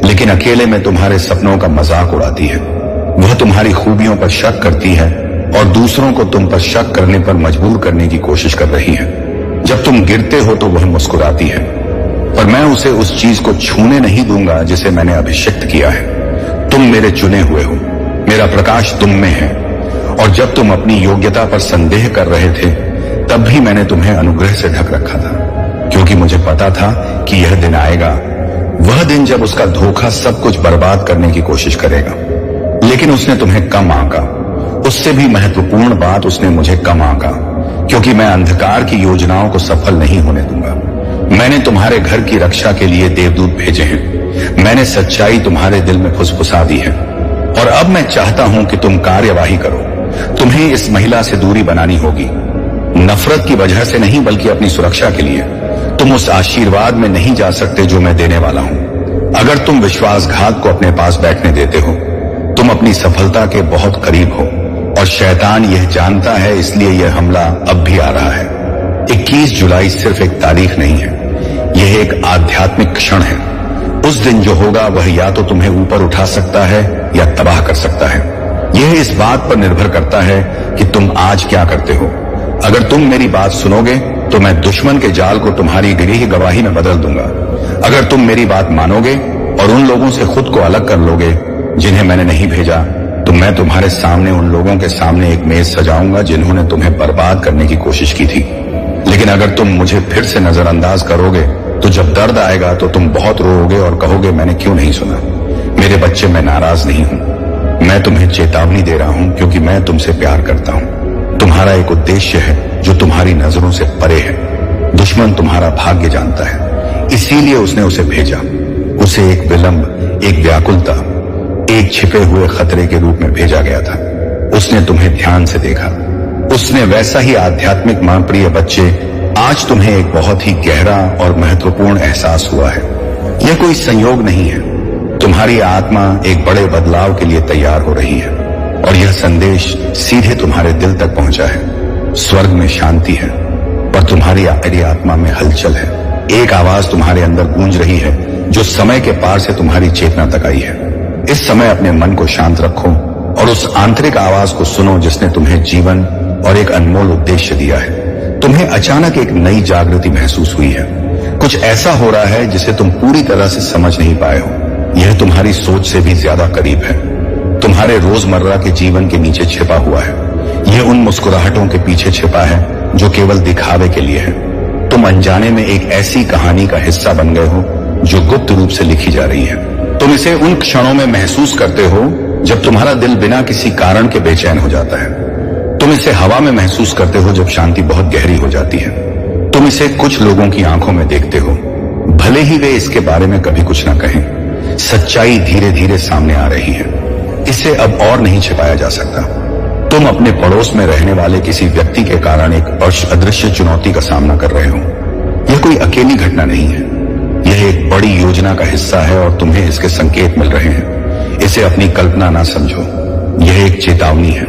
लेकिन अकेले में तुम्हारे सपनों का मजाक उड़ाती है। वह तुम्हारी खूबियों पर शक करती है और दूसरों को तुम पर शक करने पर मजबूर करने की कोशिश कर रही है। जब तुम गिरते हो तो वह मुस्कुराती है, पर मैं उसे उस चीज को छूने नहीं दूंगा जिसे मैंने अभिषिक्त किया है। तुम मेरे चुने हुए हो, मेरा प्रकाश तुम में है, और जब तुम अपनी योग्यता पर संदेह कर रहे थे तब भी मैंने तुम्हें अनुग्रह से ढक रखा था, क्योंकि मुझे पता था कि यह दिन आएगा, वह दिन जब उसका धोखा सब कुछ बर्बाद करने की कोशिश करेगा। लेकिन उसने तुम्हें कम आंका। उससे भी महत्वपूर्ण बात, उसने मुझे कम आंका, क्योंकि मैं अंधकार की योजनाओं को सफल नहीं होने दूंगा। मैंने तुम्हारे घर की रक्षा के लिए देवदूत भेजे हैं। मैंने सच्चाई तुम्हारे दिल में फुसफुसा दी है और अब मैं चाहता हूं कि तुम कार्यवाही करो। तुम्हें इस महिला से दूरी बनानी होगी, नफरत की वजह से नहीं बल्कि अपनी सुरक्षा के लिए। तुम उस आशीर्वाद में नहीं जा सकते जो मैं देने वाला हूं। अगर तुम विश्वासघात को अपने पास बैठने देते हो, तुम अपनी सफलता के बहुत करीब हो और शैतान यह जानता है, इसलिए यह हमला अब भी आ रहा है। 21 जुलाई सिर्फ एक तारीख नहीं है, यह एक आध्यात्मिक क्षण है। उस दिन जो होगा वह या तो तुम्हें ऊपर उठा सकता है या तबाह कर सकता है। यह इस बात पर निर्भर करता है कि तुम आज क्या करते हो। अगर तुम मेरी बात सुनोगे तो मैं दुश्मन के जाल को तुम्हारी गिरी गवाही में बदल दूंगा। अगर तुम मेरी बात मानोगे और उन लोगों से खुद को अलग कर लोगे जिन्हें मैंने नहीं भेजा, तो मैं तुम्हारे सामने उन लोगों के सामने एक मेज सजाऊंगा जिन्होंने तुम्हें बर्बाद करने की कोशिश की थी। लेकिन अगर तुम मुझे फिर से नजरअंदाज करोगे तो जब दर्द आएगा तो तुम बहुत रोओगे और कहोगे मैंने क्यों नहीं सुना। मेरे बच्चे, मैं नाराज नहीं हूं। मैं तुम्हें चेतावनी दे रहा हूं क्योंकि मैं तुमसे प्यार करता हूं। तुम्हारा एक उद्देश्य है जो तुम्हारी नजरों से परे है। दुश्मन तुम्हारा भाग्य जानता है, इसीलिए उसने उसे भेजा। उसे एक विलंब, एक व्याकुलता, एक छिपे हुए खतरे के रूप में भेजा गया था। उसने तुम्हें ध्यान से देखा। उसने वैसा ही आध्यात्मिक मां प्रिय बच्चे, आज तुम्हें एक बहुत ही गहरा और महत्वपूर्ण एहसास हुआ है। यह कोई संयोग नहीं है। तुम्हारी आत्मा एक बड़े बदलाव के लिए तैयार हो रही है और यह संदेश सीधे तुम्हारे दिल तक पहुंचा है। स्वर्ग में शांति है और तुम्हारी आत्मा में हलचल है। एक आवाज तुम्हारे अंदर गूंज रही है जो समय के पार से तुम्हारी चेतना तक आई है। इस समय अपने मन को शांत रखो और उस आंतरिक आवाज को सुनो जिसने तुम्हें जीवन और एक अनमोल उद्देश्य दिया है। तुम्हें अचानक एक नई जागृति महसूस हुई है। कुछ ऐसा हो रहा है जिसे तुम पूरी तरह से समझ नहीं पाए हो। यह तुम्हारी सोच से भी ज्यादा करीब है। तुम्हारे रोजमर्रा के जीवन के नीचे छिपा हुआ है। यह उन मुस्कुराहटों के पीछे छिपा है जो केवल दिखावे के लिए है। तुम अनजाने में एक ऐसी कहानी का हिस्सा बन गए हो जो गुप्त रूप से लिखी जा रही है। तुम इसे उन क्षणों में महसूस करते हो जब तुम्हारा दिल बिना किसी कारण के बेचैन हो जाता है। तुम इसे हवा में महसूस करते हो जब शांति बहुत गहरी हो जाती है। तुम इसे कुछ लोगों की आंखों में देखते हो, भले ही वे इसके बारे में कभी कुछ न कहें। सच्चाई धीरे धीरे सामने आ रही है। इसे अब और नहीं छिपाया जा सकता। तुम अपने पड़ोस में रहने वाले किसी व्यक्ति के कारण एक अदृश्य चुनौती का सामना कर रहे हो। यह कोई अकेली घटना नहीं है। यह एक बड़ी योजना का हिस्सा है और तुम्हें इसके संकेत मिल रहे हैं। इसे अपनी कल्पना ना समझो, यह एक चेतावनी है।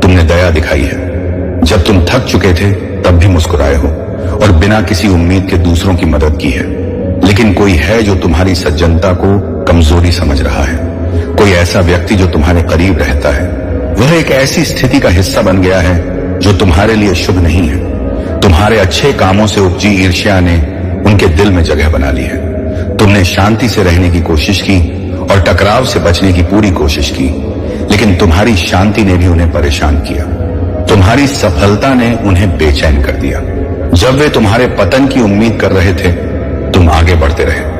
तुमने दया दिखाई है। जब तुम थक चुके थे तब भी मुस्कुराए हो और बिना किसी उम्मीद के दूसरों की मदद की है। लेकिन कोई है जो तुम्हारी सज्जनता को कमजोरी समझ रहा है। कोई ऐसा व्यक्ति जो तुम्हारे करीब रहता है। वह एक ऐसी स्थिति का हिस्सा बन गया है जो तुम्हारे लिए शुभ नहीं है। तुम्हारे अच्छे कामों से उपजी ईर्ष्या ने उनके दिल में जगह बना ली है। तुमने शांति से रहने की कोशिश की और टकराव से बचने की पूरी कोशिश की, लेकिन तुम्हारी शांति ने भी उन्हें परेशान किया। तुम्हारी सफलता ने उन्हें बेचैन कर दिया। जब वे तुम्हारे पतन की उम्मीद कर रहे थे, तुम आगे बढ़ते रहे।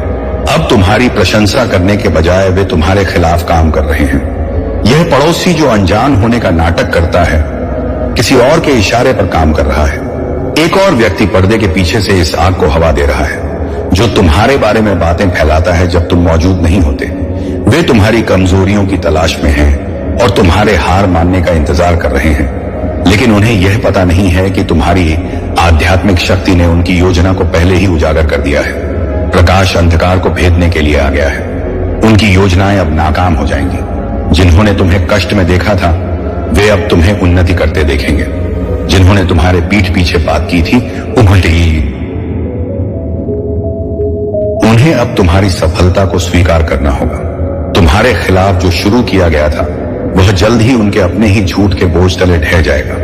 अब तुम्हारी प्रशंसा करने के बजाय वे तुम्हारे खिलाफ काम कर रहे हैं। यह पड़ोसी जो अनजान होने का नाटक करता है, किसी और के इशारे पर काम कर रहा है। एक और व्यक्ति पर्दे के पीछे से इस आग को हवा दे रहा है जो तुम्हारे बारे में बातें फैलाता है जब तुम मौजूद नहीं होते। वे तुम्हारी कमजोरियों की तलाश में हैं और तुम्हारे हार मानने का इंतजार कर रहे हैं। लेकिन उन्हें यह पता नहीं है कि तुम्हारी आध्यात्मिक शक्ति ने उनकी योजना को पहले ही उजागर कर दिया है। प्रकाश अंधकार को भेदने के लिए आ गया है। उनकी योजनाएं अब नाकाम हो जाएंगी। जिन्होंने तुम्हें कष्ट में देखा था, वे अब तुम्हें उन्नति करते देखेंगे। जिन्होंने तुम्हारे पीठ पीछे बात की थी, उन्हें अब तुम्हारी सफलता को स्वीकार करना होगा। तुम्हारे खिलाफ जो शुरू किया गया था, वह जल्द ही उनके अपने ही झूठ के बोझ तले ढह जाएगा।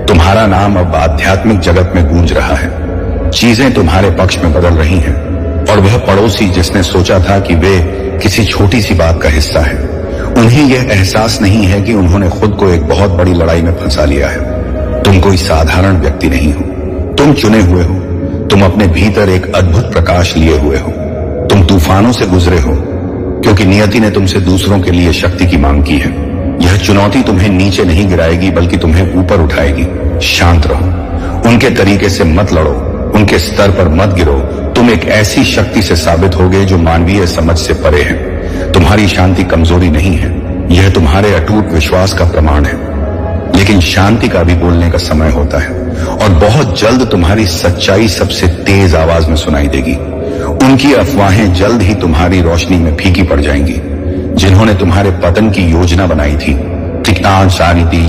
तुम्हारा नाम अब आध्यात्मिक जगत में गूंज रहा है। चीजें तुम्हारे पक्ष में बदल रही हैं और वह पड़ोसी जिसने सोचा था कि वे किसी छोटी सी बात का हिस्सा है, उन्हें यह एहसास नहीं है कि उन्होंने खुद को एक बहुत बड़ी लड़ाई में फंसा लिया है। तुम कोई साधारण व्यक्ति नहीं हो। तुम चुने हुए हो। तुम अपने भीतर एक अद्भुत प्रकाश लिए हुए हो। तुम तूफानों से गुजरे हो क्योंकि नियति ने तुमसे दूसरों के लिए शक्ति की मांग की है। यह चुनौती तुम्हें नीचे नहीं गिराएगी बल्कि तुम्हें ऊपर उठाएगी। शांत रहो। उनके तरीके से मत लड़ो। उनके स्तर पर मत गिरो। तुम एक ऐसी शक्ति से साबित होगे जो मानवीय समझ से परे है। तुम्हारी शांति कमजोरी नहीं है, यह तुम्हारे अटूट विश्वास का प्रमाण है। लेकिन शांति का भी बोलने का समय होता है और बहुत जल्द तुम्हारी सच्चाई सबसे तेज आवाज में सुनाई देगी। उनकी अफवाहें जल्द ही तुम्हारी रोशनी में फीकी पड़ जाएंगी। जिन्होंने तुम्हारे पतन की योजना बनाई थी, ठिकान सारी थी,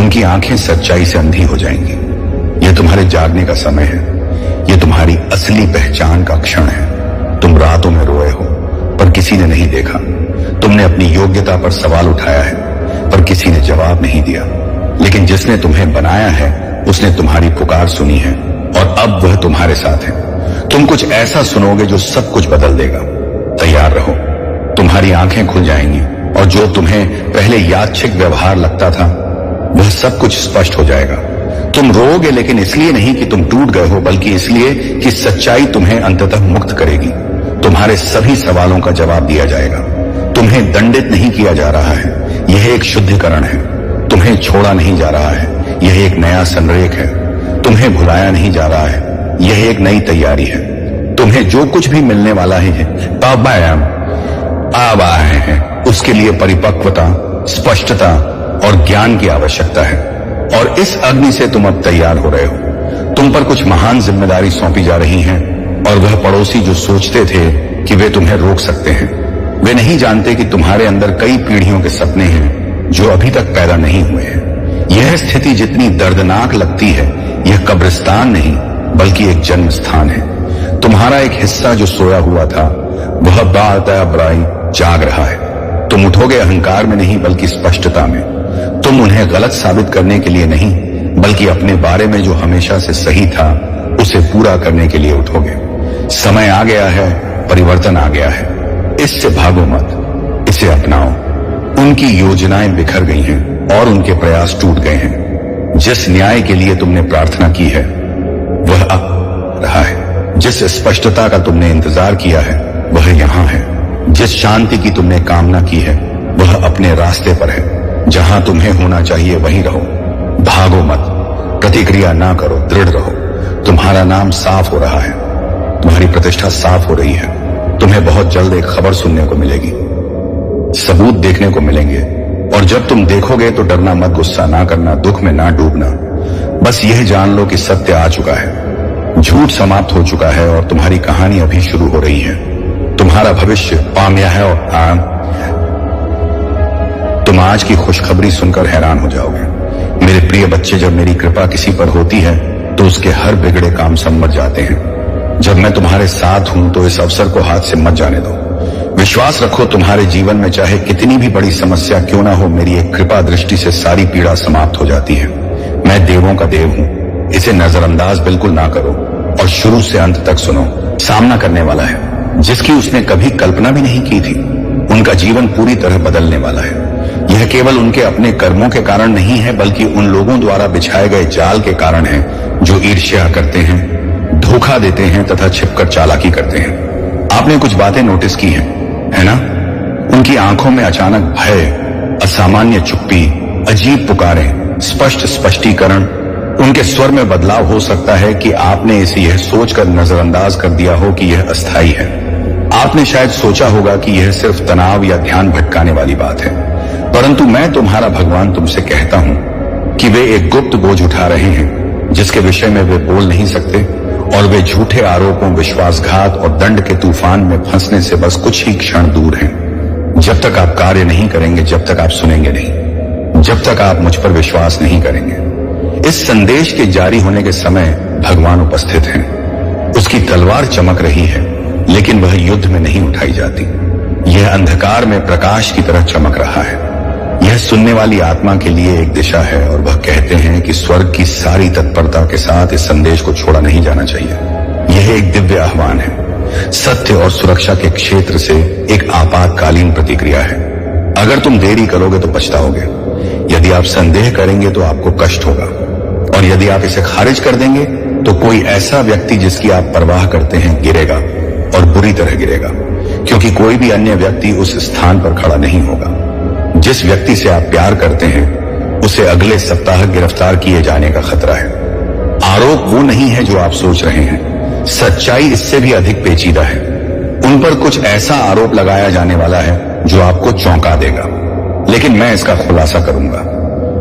उनकी आंखें सच्चाई से अंधी हो जाएंगी। यह तुम्हारे जागने का समय है। यह तुम्हारी असली पहचान का क्षण है। तुम रातों में रोए हो पर किसी ने नहीं देखा। तुमने अपनी योग्यता पर सवाल उठाया है पर किसी ने जवाब नहीं दिया। लेकिन जिसने तुम्हें बनाया है उसने तुम्हारी पुकार सुनी है और अब वह तुम्हारे साथ है। तुम कुछ ऐसा सुनोगे जो सब कुछ बदल देगा। तैयार रहो, तुम्हारी आंखें खुल जाएंगी और जो तुम्हें पहले यादृच्छिक व्यवहार लगता था वह सब कुछ स्पष्ट हो जाएगा। तुम रोओगे, लेकिन इसलिए नहीं कि तुम टूट गए हो, बल्कि इसलिए कि सच्चाई तुम्हें अंततः मुक्त करेगी। तुम्हारे सभी सवालों का जवाब दिया जाएगा। तुम्हें दंडित नहीं किया जा रहा है, यह एक शुद्धिकरण है। तुम्हें छोड़ा नहीं जा रहा है, यह एक नया संरेख है। तुम्हें भुलाया नहीं जा रहा है, यह एक नई तैयारी है। तुम्हें जो कुछ भी मिलने वाला है अब आए हैं, उसके लिए परिपक्वता, स्पष्टता और ज्ञान की आवश्यकता है। और इस अग्नि से तुम अब तैयार हो रहे हो। तुम पर कुछ महान जिम्मेदारी सौंपी जा रही हैं और वह पड़ोसी जो सोचते थे कि वे तुम्हें रोक सकते हैं, वे नहीं जानते कि तुम्हारे अंदर कई पीढ़ियों के सपने हैं जो अभी तक पैदा नहीं हुए हैं। यह स्थिति जितनी दर्दनाक लगती है, यह कब्रिस्तान नहीं बल्कि एक जन्म स्थान है। तुम्हारा एक हिस्सा जो सोया हुआ था वह बातबराई जाग रहा है। तुम उठोगे अहंकार में नहीं बल्कि स्पष्टता में। तुम उन्हें गलत साबित करने के लिए नहीं बल्कि अपने बारे में जो हमेशा से सही था उसे पूरा करने के लिए उठोगे। समय आ गया है, परिवर्तन आ गया है। इससे भागो मत, इसे अपनाओ। उनकी योजनाएं बिखर गई हैं और उनके प्रयास टूट गए हैं। जिस न्याय के लिए तुमने प्रार्थना की है वह अब रहा है। जिस स्पष्टता का तुमने इंतजार किया है वह यहां है। जिस शांति की तुमने कामना की है वह अपने रास्ते पर है। जहां तुम्हें होना चाहिए वहीं रहो। भागो मत, प्रतिक्रिया ना करो, दृढ़ रहो। तुम्हारा नाम साफ हो रहा है, तुम्हारी प्रतिष्ठा साफ हो रही है। तुम्हें बहुत जल्द एक खबर सुनने को मिलेगी, सबूत देखने को मिलेंगे। और जब तुम देखोगे तो डरना मत, गुस्सा ना करना, दुख में ना डूबना। बस यह जान लो कि सत्य आ चुका है, झूठ समाप्त हो चुका है और तुम्हारी कहानी अभी शुरू हो रही है। तुम्हारा भविष्य पामिया है और तुम आज की खुशखबरी सुनकर हैरान हो जाओगे। मेरे प्रिय बच्चे, जब मेरी कृपा किसी पर होती है तो उसके हर बिगड़े काम संभल जाते हैं। जब मैं तुम्हारे साथ हूं तो इस अवसर को हाथ से मत जाने दो। विश्वास रखो, तुम्हारे जीवन में चाहे कितनी भी बड़ी समस्या क्यों ना हो, मेरी एक कृपा दृष्टि से सारी पीड़ा समाप्त हो जाती है। मैं देवों का देव हूं, इसे नजरअंदाज बिल्कुल ना करो और शुरू से अंत तक सुनो। सामना करने वाला है जिसकी उसने कभी कल्पना भी नहीं की थी। उनका जीवन पूरी तरह बदलने वाला है। यह केवल उनके अपने कर्मों के कारण नहीं है बल्कि उन लोगों द्वारा बिछाए गए जाल के कारण है जो ईर्ष्या करते हैं, धोखा देते हैं तथा छिपकर चालाकी करते हैं। आपने कुछ बातें नोटिस की हैं, है ना? उनकी आंखों में अचानक भय, असामान्य चुप्पी, अजीब पुकारें, स्पष्ट स्पष्टीकरण। उनके स्वर में बदलाव हो सकता है कि आपने इसे यह सोचकर नजरअंदाज कर दिया हो कि यह अस्थायी है। आपने शायद सोचा होगा कि यह सिर्फ तनाव या ध्यान भटकाने वाली बात है, परंतु मैं तुम्हारा भगवान तुमसे कहता हूं कि वे एक गुप्त बोझ उठा रहे हैं जिसके विषय में वे बोल नहीं सकते और वे झूठे आरोपों, विश्वासघात और दंड के तूफान में फंसने से बस कुछ ही क्षण दूर हैं। जब तक आप कार्य नहीं करेंगे, जब तक आप सुनेंगे नहीं, जब तक आप मुझ पर विश्वास नहीं करेंगे। इस संदेश के जारी होने के समय भगवान उपस्थित हैं। उसकी तलवार चमक रही है लेकिन वह युद्ध में नहीं उठाई जाती। यह अंधकार में प्रकाश की तरह चमक रहा है। यह सुनने वाली आत्मा के लिए एक दिशा है और वह कहते हैं कि स्वर्ग की सारी तत्परता के साथ इस संदेश को छोड़ा नहीं जाना चाहिए। यह एक दिव्य आह्वान है, सत्य और सुरक्षा के क्षेत्र से एक आपातकालीन प्रतिक्रिया है। अगर तुम देरी करोगे तो पछताओगे। यदि आप संदेह करेंगे तो आपको कष्ट होगा और यदि आप इसे खारिज कर देंगे तो कोई ऐसा व्यक्ति जिसकी आप परवाह करते हैं गिरेगा और बुरी तरह गिरेगा, क्योंकि कोई भी अन्य व्यक्ति उस स्थान पर खड़ा नहीं होगा। जिस व्यक्ति से आप प्यार करते हैं उसे अगले सप्ताह गिरफ्तार किए जाने का खतरा है। आरोप वो नहीं है जो आप सोच रहे हैं, सच्चाई इससे भी अधिक पेचीदा है। उन पर कुछ ऐसा आरोप लगाया जाने वाला है जो आपको चौंका देगा, लेकिन मैं इसका खुलासा करूंगा।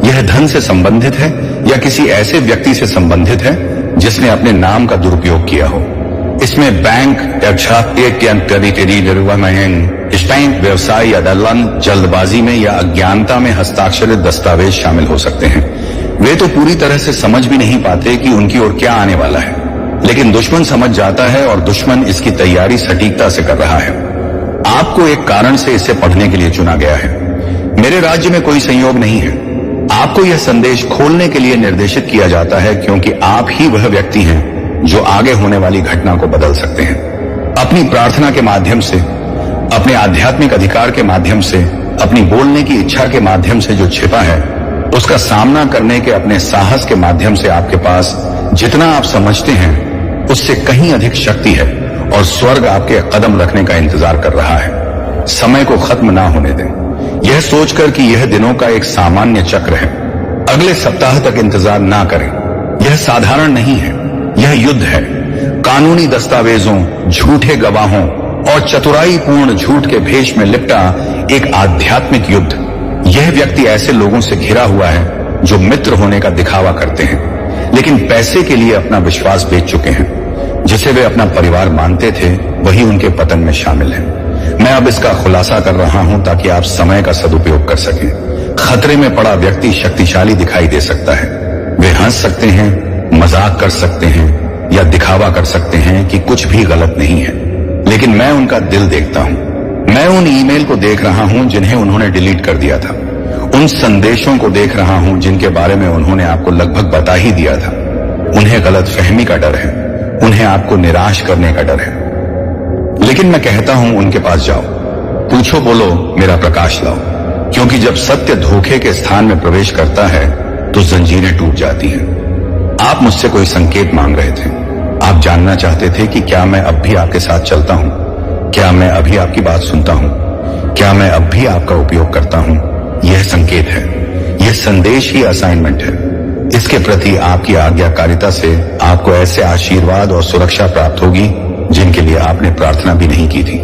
यह धन से संबंधित है या किसी ऐसे व्यक्ति से संबंधित है जिसने अपने नाम का दुरुपयोग किया हो। इसमें बैंक बैंक व्यवसाय या दलाल, जल्दबाजी में या अज्ञानता में हस्ताक्षरित दस्तावेज शामिल हो सकते हैं। वे तो पूरी तरह से समझ भी नहीं पाते कि उनकी ओर क्या आने वाला है, लेकिन दुश्मन समझ जाता है और दुश्मन इसकी तैयारी सटीकता से कर रहा है। आपको एक कारण से इसे पढ़ने के लिए चुना गया है। मेरे राज्य में कोई संयोग नहीं है। आपको यह संदेश खोलने के लिए निर्देशित किया जाता है क्योंकि आप ही वह व्यक्ति हैं जो आगे होने वाली घटना को बदल सकते हैं। अपनी प्रार्थना के माध्यम से, अपने आध्यात्मिक अधिकार के माध्यम से, अपनी बोलने की इच्छा के माध्यम से जो छिपा है, उसका सामना करने के अपने साहस के माध्यम से आपके पास जितना आप समझते हैं उससे कहीं अधिक शक्ति है और स्वर्ग आपके कदम रखने का इंतजार कर रहा है। समय को खत्म ना होने दें, यह सोचकर कि यह दिनों का एक सामान्य चक्र है। अगले सप्ताह तक इंतजार ना करें, यह साधारण नहीं है, यह युद्ध है। कानूनी दस्तावेजों, झूठे गवाहों और चतुराईपूर्ण झूठ के भेष में लिपटा एक आध्यात्मिक युद्ध। यह व्यक्ति ऐसे लोगों से घिरा हुआ है जो मित्र होने का दिखावा करते हैं लेकिन पैसे के लिए अपना विश्वास बेच चुके हैं। जिसे वे अपना परिवार मानते थे वही उनके पतन में शामिल है। मैं अब इसका खुलासा कर रहा हूं ताकि आप समय का सदुपयोग कर सकें। खतरे में पड़ा व्यक्ति शक्तिशाली दिखाई दे सकता है। वे हंस सकते हैं, मजाक कर सकते हैं या दिखावा कर सकते हैं कि कुछ भी गलत नहीं है, लेकिन मैं उनका दिल देखता हूं। मैं उन ईमेल को देख रहा हूं जिन्हें उन्होंने डिलीट कर दिया था, उन संदेशों को देख रहा हूं जिनके बारे में उन्होंने आपको लगभग बता ही दिया था। उन्हें गलतफहमी का डर है, उन्हें आपको निराश करने का डर है। लेकिन मैं कहता हूं उनके पास जाओ, पूछो, बोलो, मेरा प्रकाश लाओ, क्योंकि जब सत्य धोखे के स्थान में प्रवेश करता है तो जंजीरें टूट जाती हैं। आप मुझसे कोई संकेत मांग रहे थे। आप जानना चाहते थे कि क्या मैं अब भी आपके साथ चलता हूं, क्या मैं अभी आपकी बात सुनता हूं, क्या मैं अब भी आपका उपयोग करता हूं। यह संकेत है, यह संदेश ही असाइनमेंट है। इसके प्रति आपकी आज्ञाकारिता से आपको ऐसे आशीर्वाद और सुरक्षा प्राप्त होगी जिनके लिए आपने प्रार्थना भी नहीं की थी।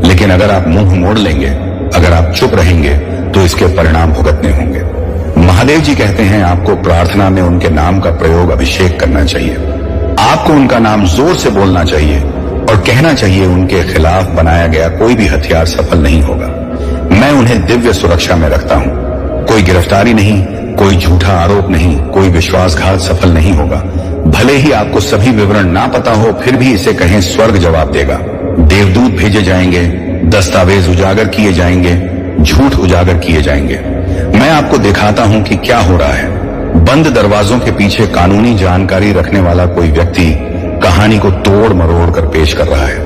लेकिन अगर आप मुंह मोड़ लेंगे, अगर आप चुप रहेंगे, तो इसके परिणाम भुगतने होंगे। महादेव जी कहते हैं आपको प्रार्थना में उनके नाम का प्रयोग, अभिषेक करना चाहिए। आपको उनका नाम जोर से बोलना चाहिए और कहना चाहिए उनके खिलाफ बनाया गया कोई भी हथियार सफल नहीं होगा। मैं उन्हें दिव्य सुरक्षा में रखता हूं। कोई गिरफ्तारी नहीं, कोई झूठा आरोप नहीं, कोई विश्वासघात सफल नहीं होगा। भले ही आपको सभी विवरण ना पता हो, फिर भी इसे कहें, स्वर्ग जवाब देगा। देवदूत भेजे जाएंगे, दस्तावेज उजागर किए जाएंगे, झूठ उजागर किए जाएंगे। मैं आपको दिखाता हूं कि क्या हो रहा है। बंद दरवाजों के पीछे कानूनी जानकारी रखने वाला कोई व्यक्ति कहानी को तोड़ मरोड़ कर पेश कर रहा है।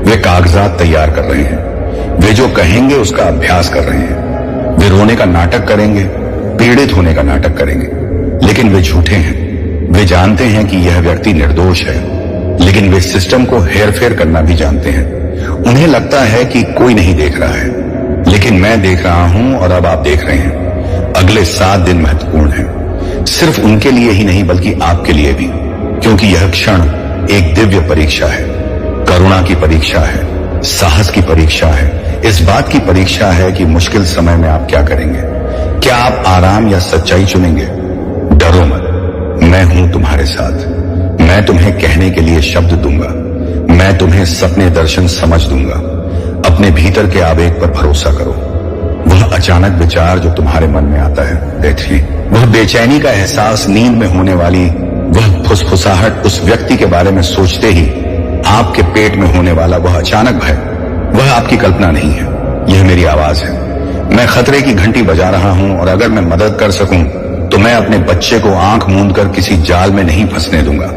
वे कागजात तैयार कर रहे हैं, वे जो कहेंगे उसका अभ्यास कर रहे हैं। वे रोने का नाटक करेंगे, पीड़ित होने का नाटक करेंगे, लेकिन वे झूठे हैं। वे जानते हैं कि यह व्यक्ति निर्दोष है, लेकिन वे सिस्टम को हेरफेर करना भी जानते हैं। उन्हें लगता है कि कोई नहीं देख रहा है, लेकिन मैं देख रहा हूं और अब आप देख रहे हैं। अगले 7 दिन महत्वपूर्ण हैं, सिर्फ उनके लिए ही नहीं बल्कि आपके लिए भी, क्योंकि यह क्षण एक दिव्य परीक्षा है, करुणा की परीक्षा है, साहस की परीक्षा है, इस बात की परीक्षा है कि मुश्किल समय में आप क्या करेंगे। क्या आप आराम या सच्चाई चुनेंगे? डरो मत, मैं हूं तुम्हारे साथ। मैं तुम्हें कहने के लिए शब्द दूंगा, मैं तुम्हें सपने दर्शन समझ दूंगा। अपने भीतर के आवेग पर भरोसा करो। वह अचानक विचार जो तुम्हारे मन में आता है, देखिए, वह बेचैनी का एहसास, नींद में होने वाली वह फुसफुसाहट, उस व्यक्ति के बारे में सोचते ही आपके पेट में होने वाला वह अचानक भय, वह आपकी कल्पना नहीं है, यह मेरी आवाज है। मैं खतरे की घंटी बजा रहा हूं और अगर मैं मदद कर सकूं तो मैं अपने बच्चे को आंख मूंद कर किसी जाल में नहीं फंसने दूंगा।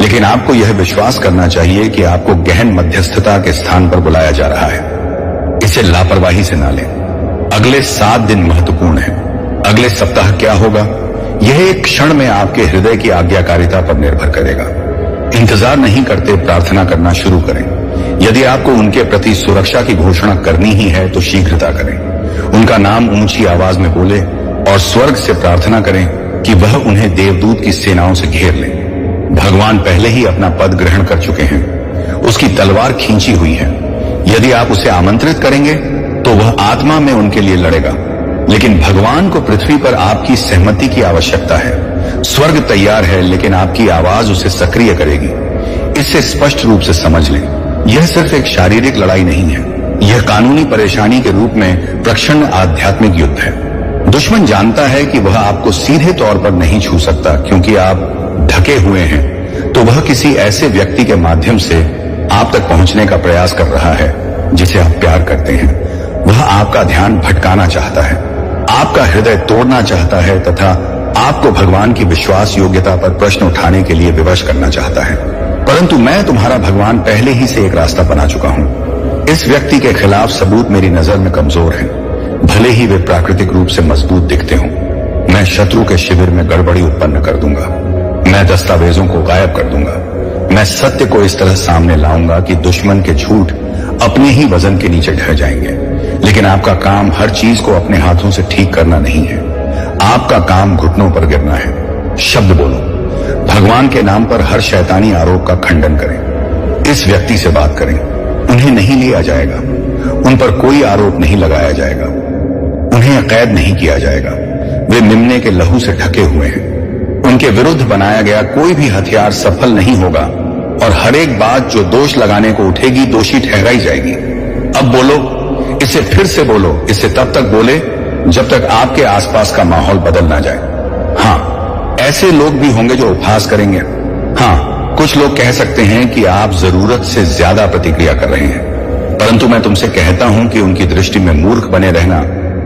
लेकिन आपको यह विश्वास करना चाहिए कि आपको गहन मध्यस्थता के स्थान पर बुलाया जा रहा है। इसे लापरवाही से ना लें। अगले 7 दिन महत्वपूर्ण है। अगले सप्ताह क्या होगा, यह एक क्षण में आपके हृदय की आज्ञाकारिता पर निर्भर करेगा। इंतजार नहीं करते, प्रार्थना करना शुरू करें। यदि आपको उनके प्रति सुरक्षा की घोषणा करनी ही है तो शीघ्रता करें। उनका नाम ऊंची आवाज में बोले और स्वर्ग से प्रार्थना करें कि वह उन्हें देवदूत की सेनाओं से घेर ले। भगवान पहले ही अपना पद ग्रहण कर चुके हैं, उसकी तलवार खींची हुई है। यदि आप उसे आमंत्रित करेंगे तो वह आत्मा में उनके लिए लड़ेगा, लेकिन भगवान को पृथ्वी पर आपकी सहमति की आवश्यकता है। स्वर्ग तैयार है, लेकिन आपकी आवाज उसे सक्रिय करेगी। इसे स्पष्ट रूप से समझ लें, यह सिर्फ एक शारीरिक लड़ाई नहीं है, यह कानूनी परेशानी के रूप में प्रक्षण आध्यात्मिक युद्ध है। दुश्मन जानता है कि वह आपको सीधे तौर पर नहीं छू सकता क्योंकि आप ढके हुए हैं, तो वह किसी ऐसे व्यक्ति के माध्यम से आप तक पहुंचने का प्रयास कर रहा है जिसे आप प्यार करते हैं। वह आपका ध्यान भटकाना चाहता है। आपका हृदय तोड़ना चाहता है तथा आपको भगवान की विश्वास योग्यता पर प्रश्न उठाने के लिए विवश करना चाहता है। परंतु मैं तुम्हारा भगवान पहले ही से एक रास्ता बना चुका हूं। इस व्यक्ति के खिलाफ सबूत मेरी नजर में कमजोर हैं, भले ही वे प्राकृतिक रूप से मजबूत दिखते हों। मैं शत्रु के शिविर में गड़बड़ी उत्पन्न कर दूंगा। मैं दस्तावेजों को गायब कर दूंगा। मैं सत्य को इस तरह सामने लाऊंगा कि दुश्मन के झूठ अपने ही वजन के नीचे ढह जाएंगे। लेकिन आपका काम हर चीज को अपने हाथों से ठीक करना नहीं है। आपका काम घुटनों पर गिरना है। शब्द बोलो, भगवान के नाम पर हर शैतानी आरोप का खंडन करें। इस व्यक्ति से बात करें। उन्हें नहीं लिया जाएगा, उन पर कोई आरोप नहीं लगाया जाएगा, उन्हें कैद नहीं किया जाएगा। वे मेमने के लहू से ढके हुए हैं। उनके विरुद्ध बनाया गया कोई भी हथियार सफल नहीं होगा और हर एक बात जो दोष लगाने को उठेगी दोषी ठहराई जाएगी। अब बोलो, इसे फिर से बोलो। इसे तब तक बोले जब तक आपके आसपास का माहौल बदल ना जाए। हाँ, ऐसे लोग भी होंगे जो उपहास करेंगे। हाँ, कुछ लोग कह सकते हैं कि आप जरूरत से ज्यादा प्रतिक्रिया कर रहे हैं, परंतु मैं तुमसे कहता हूं कि उनकी दृष्टि में मूर्ख बने रहना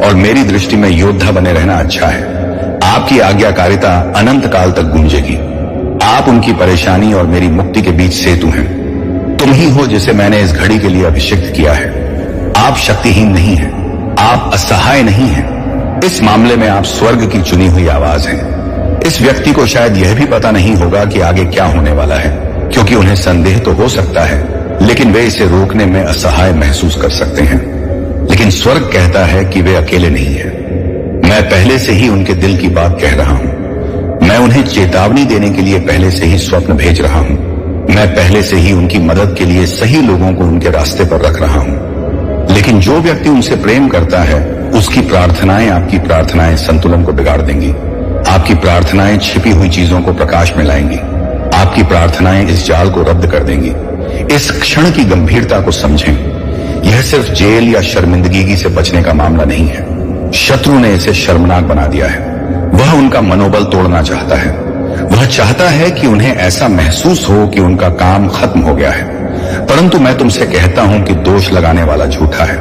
और मेरी दृष्टि में योद्धा बने रहना अच्छा है। आपकी आज्ञाकारिता अनंत काल तक गूंजेगी। आप उनकी परेशानी और मेरी मुक्ति के बीच सेतु हैं। तुम ही हो जिसे मैंने इस घड़ी के लिए अभिषिक्त किया है। आप शक्तिहीन नहीं हैं, आप असहाय नहीं हैं। इस मामले में आप स्वर्ग की चुनी हुई आवाज हैं। इस व्यक्ति को शायद यह भी पता नहीं होगा कि आगे क्या होने वाला है, क्योंकि उन्हें संदेह तो हो सकता है, लेकिन वे इसे रोकने में असहाय महसूस कर सकते हैं। लेकिन स्वर्ग कहता है कि वे अकेले नहीं हैं। मैं पहले से ही उनके दिल की बात कह रहा हूं। मैं उन्हें चेतावनी देने के लिए पहले से ही स्वप्न भेज रहा हूं। मैं पहले से ही उनकी मदद के लिए सही लोगों को उनके रास्ते पर रख रहा हूं। लेकिन जो व्यक्ति उनसे प्रेम करता है, उसकी प्रार्थनाएं, आपकी प्रार्थनाएं संतुलन को बिगाड़ देंगी। आपकी प्रार्थनाएं छिपी हुई चीजों को प्रकाश में लाएंगी। आपकी प्रार्थनाएं इस जाल को रद्द कर देंगी। इस क्षण की गंभीरता को समझें। यह सिर्फ जेल या शर्मिंदगी से बचने का मामला नहीं है। शत्रु ने इसे शर्मनाक बना दिया है। वह उनका मनोबल तोड़ना चाहता है। वह चाहता है कि उन्हें ऐसा महसूस हो कि उनका काम खत्म हो गया है। परंतु मैं तुमसे कहता हूं कि दोष लगाने वाला झूठा है।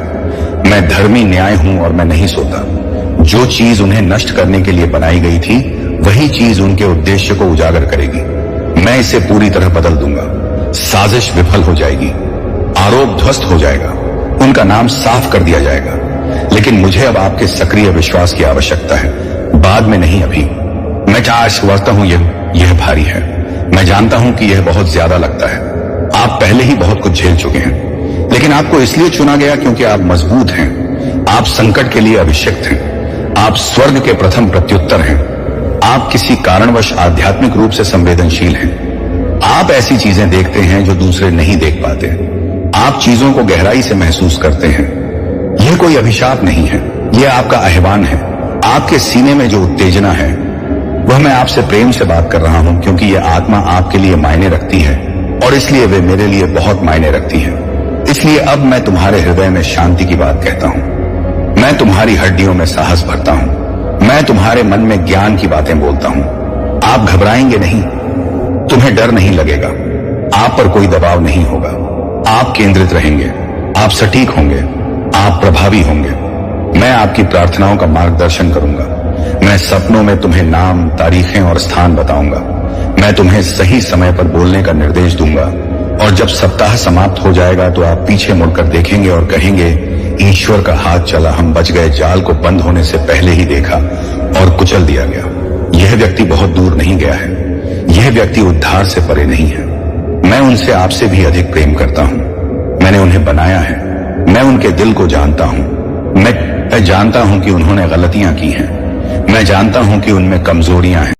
मैं धर्मी न्याय हूं और मैं नहीं सोता। जो चीज उन्हें नष्ट करने के लिए बनाई गई थी, वही चीज उनके उद्देश्य को उजागर करेगी। मैं इसे पूरी तरह बदल दूंगा। साजिश विफल हो जाएगी, आरोप ध्वस्त हो जाएगा, उनका नाम साफ कर दिया जाएगा। लेकिन मुझे अब आपके सक्रिय विश्वास की आवश्यकता है, बाद में नहीं, अभी। मैं समझता हूं यह भारी है। मैं जानता हूं कि यह बहुत ज्यादा लगता है। आप पहले ही बहुत कुछ झेल चुके हैं, लेकिन आपको इसलिए चुना गया क्योंकि आप मजबूत हैं। आप संकट के लिए अभिषिक्त हैं। आप स्वर्ग के प्रथम प्रत्युत्तर हैं। आप किसी कारणवश आध्यात्मिक रूप से संवेदनशील हैं। आप ऐसी चीजें देखते हैं जो दूसरे नहीं देख पाते। आप चीजों को गहराई से महसूस करते हैं। यह कोई अभिशाप नहीं है, यह आपका आह्वान है। आपके सीने में जो उत्तेजना है, वह मैं आपसे प्रेम से बात कर रहा हूं, क्योंकि यह आत्मा आपके लिए मायने रखती है और इसलिए वे मेरे लिए बहुत मायने रखती है। इसलिए अब मैं तुम्हारे हृदय में शांति की बात कहता हूं। मैं तुम्हारी हड्डियों में साहस भरता हूं। मैं तुम्हारे मन में ज्ञान की बातें बोलता हूं। आप घबराएंगे नहीं, तुम्हें डर नहीं लगेगा, आप पर कोई दबाव नहीं होगा। आप केंद्रित रहेंगे, आप सटीक होंगे, आप प्रभावी होंगे। मैं आपकी प्रार्थनाओं का मार्गदर्शन करूंगा। मैं सपनों में तुम्हें नाम, तारीखें और स्थान बताऊंगा। मैं तुम्हें सही समय पर बोलने का निर्देश दूंगा और जब सप्ताह समाप्त हो जाएगा तो आप पीछे मुड़कर देखेंगे और कहेंगे, ईश्वर का हाथ चला, हम बच गए। जाल को बंद होने से पहले ही देखा और कुचल दिया गया। यह व्यक्ति बहुत दूर नहीं गया है। यह व्यक्ति उद्धार से परे नहीं है। मैं उनसे आपसे भी अधिक प्रेम करता हूं। मैंने उन्हें बनाया है। मैं उनके दिल को जानता हूं। मैं जानता हूं कि उन्होंने गलतियां की हैं। मैं जानता हूं कि उनमें कमजोरियां हैं।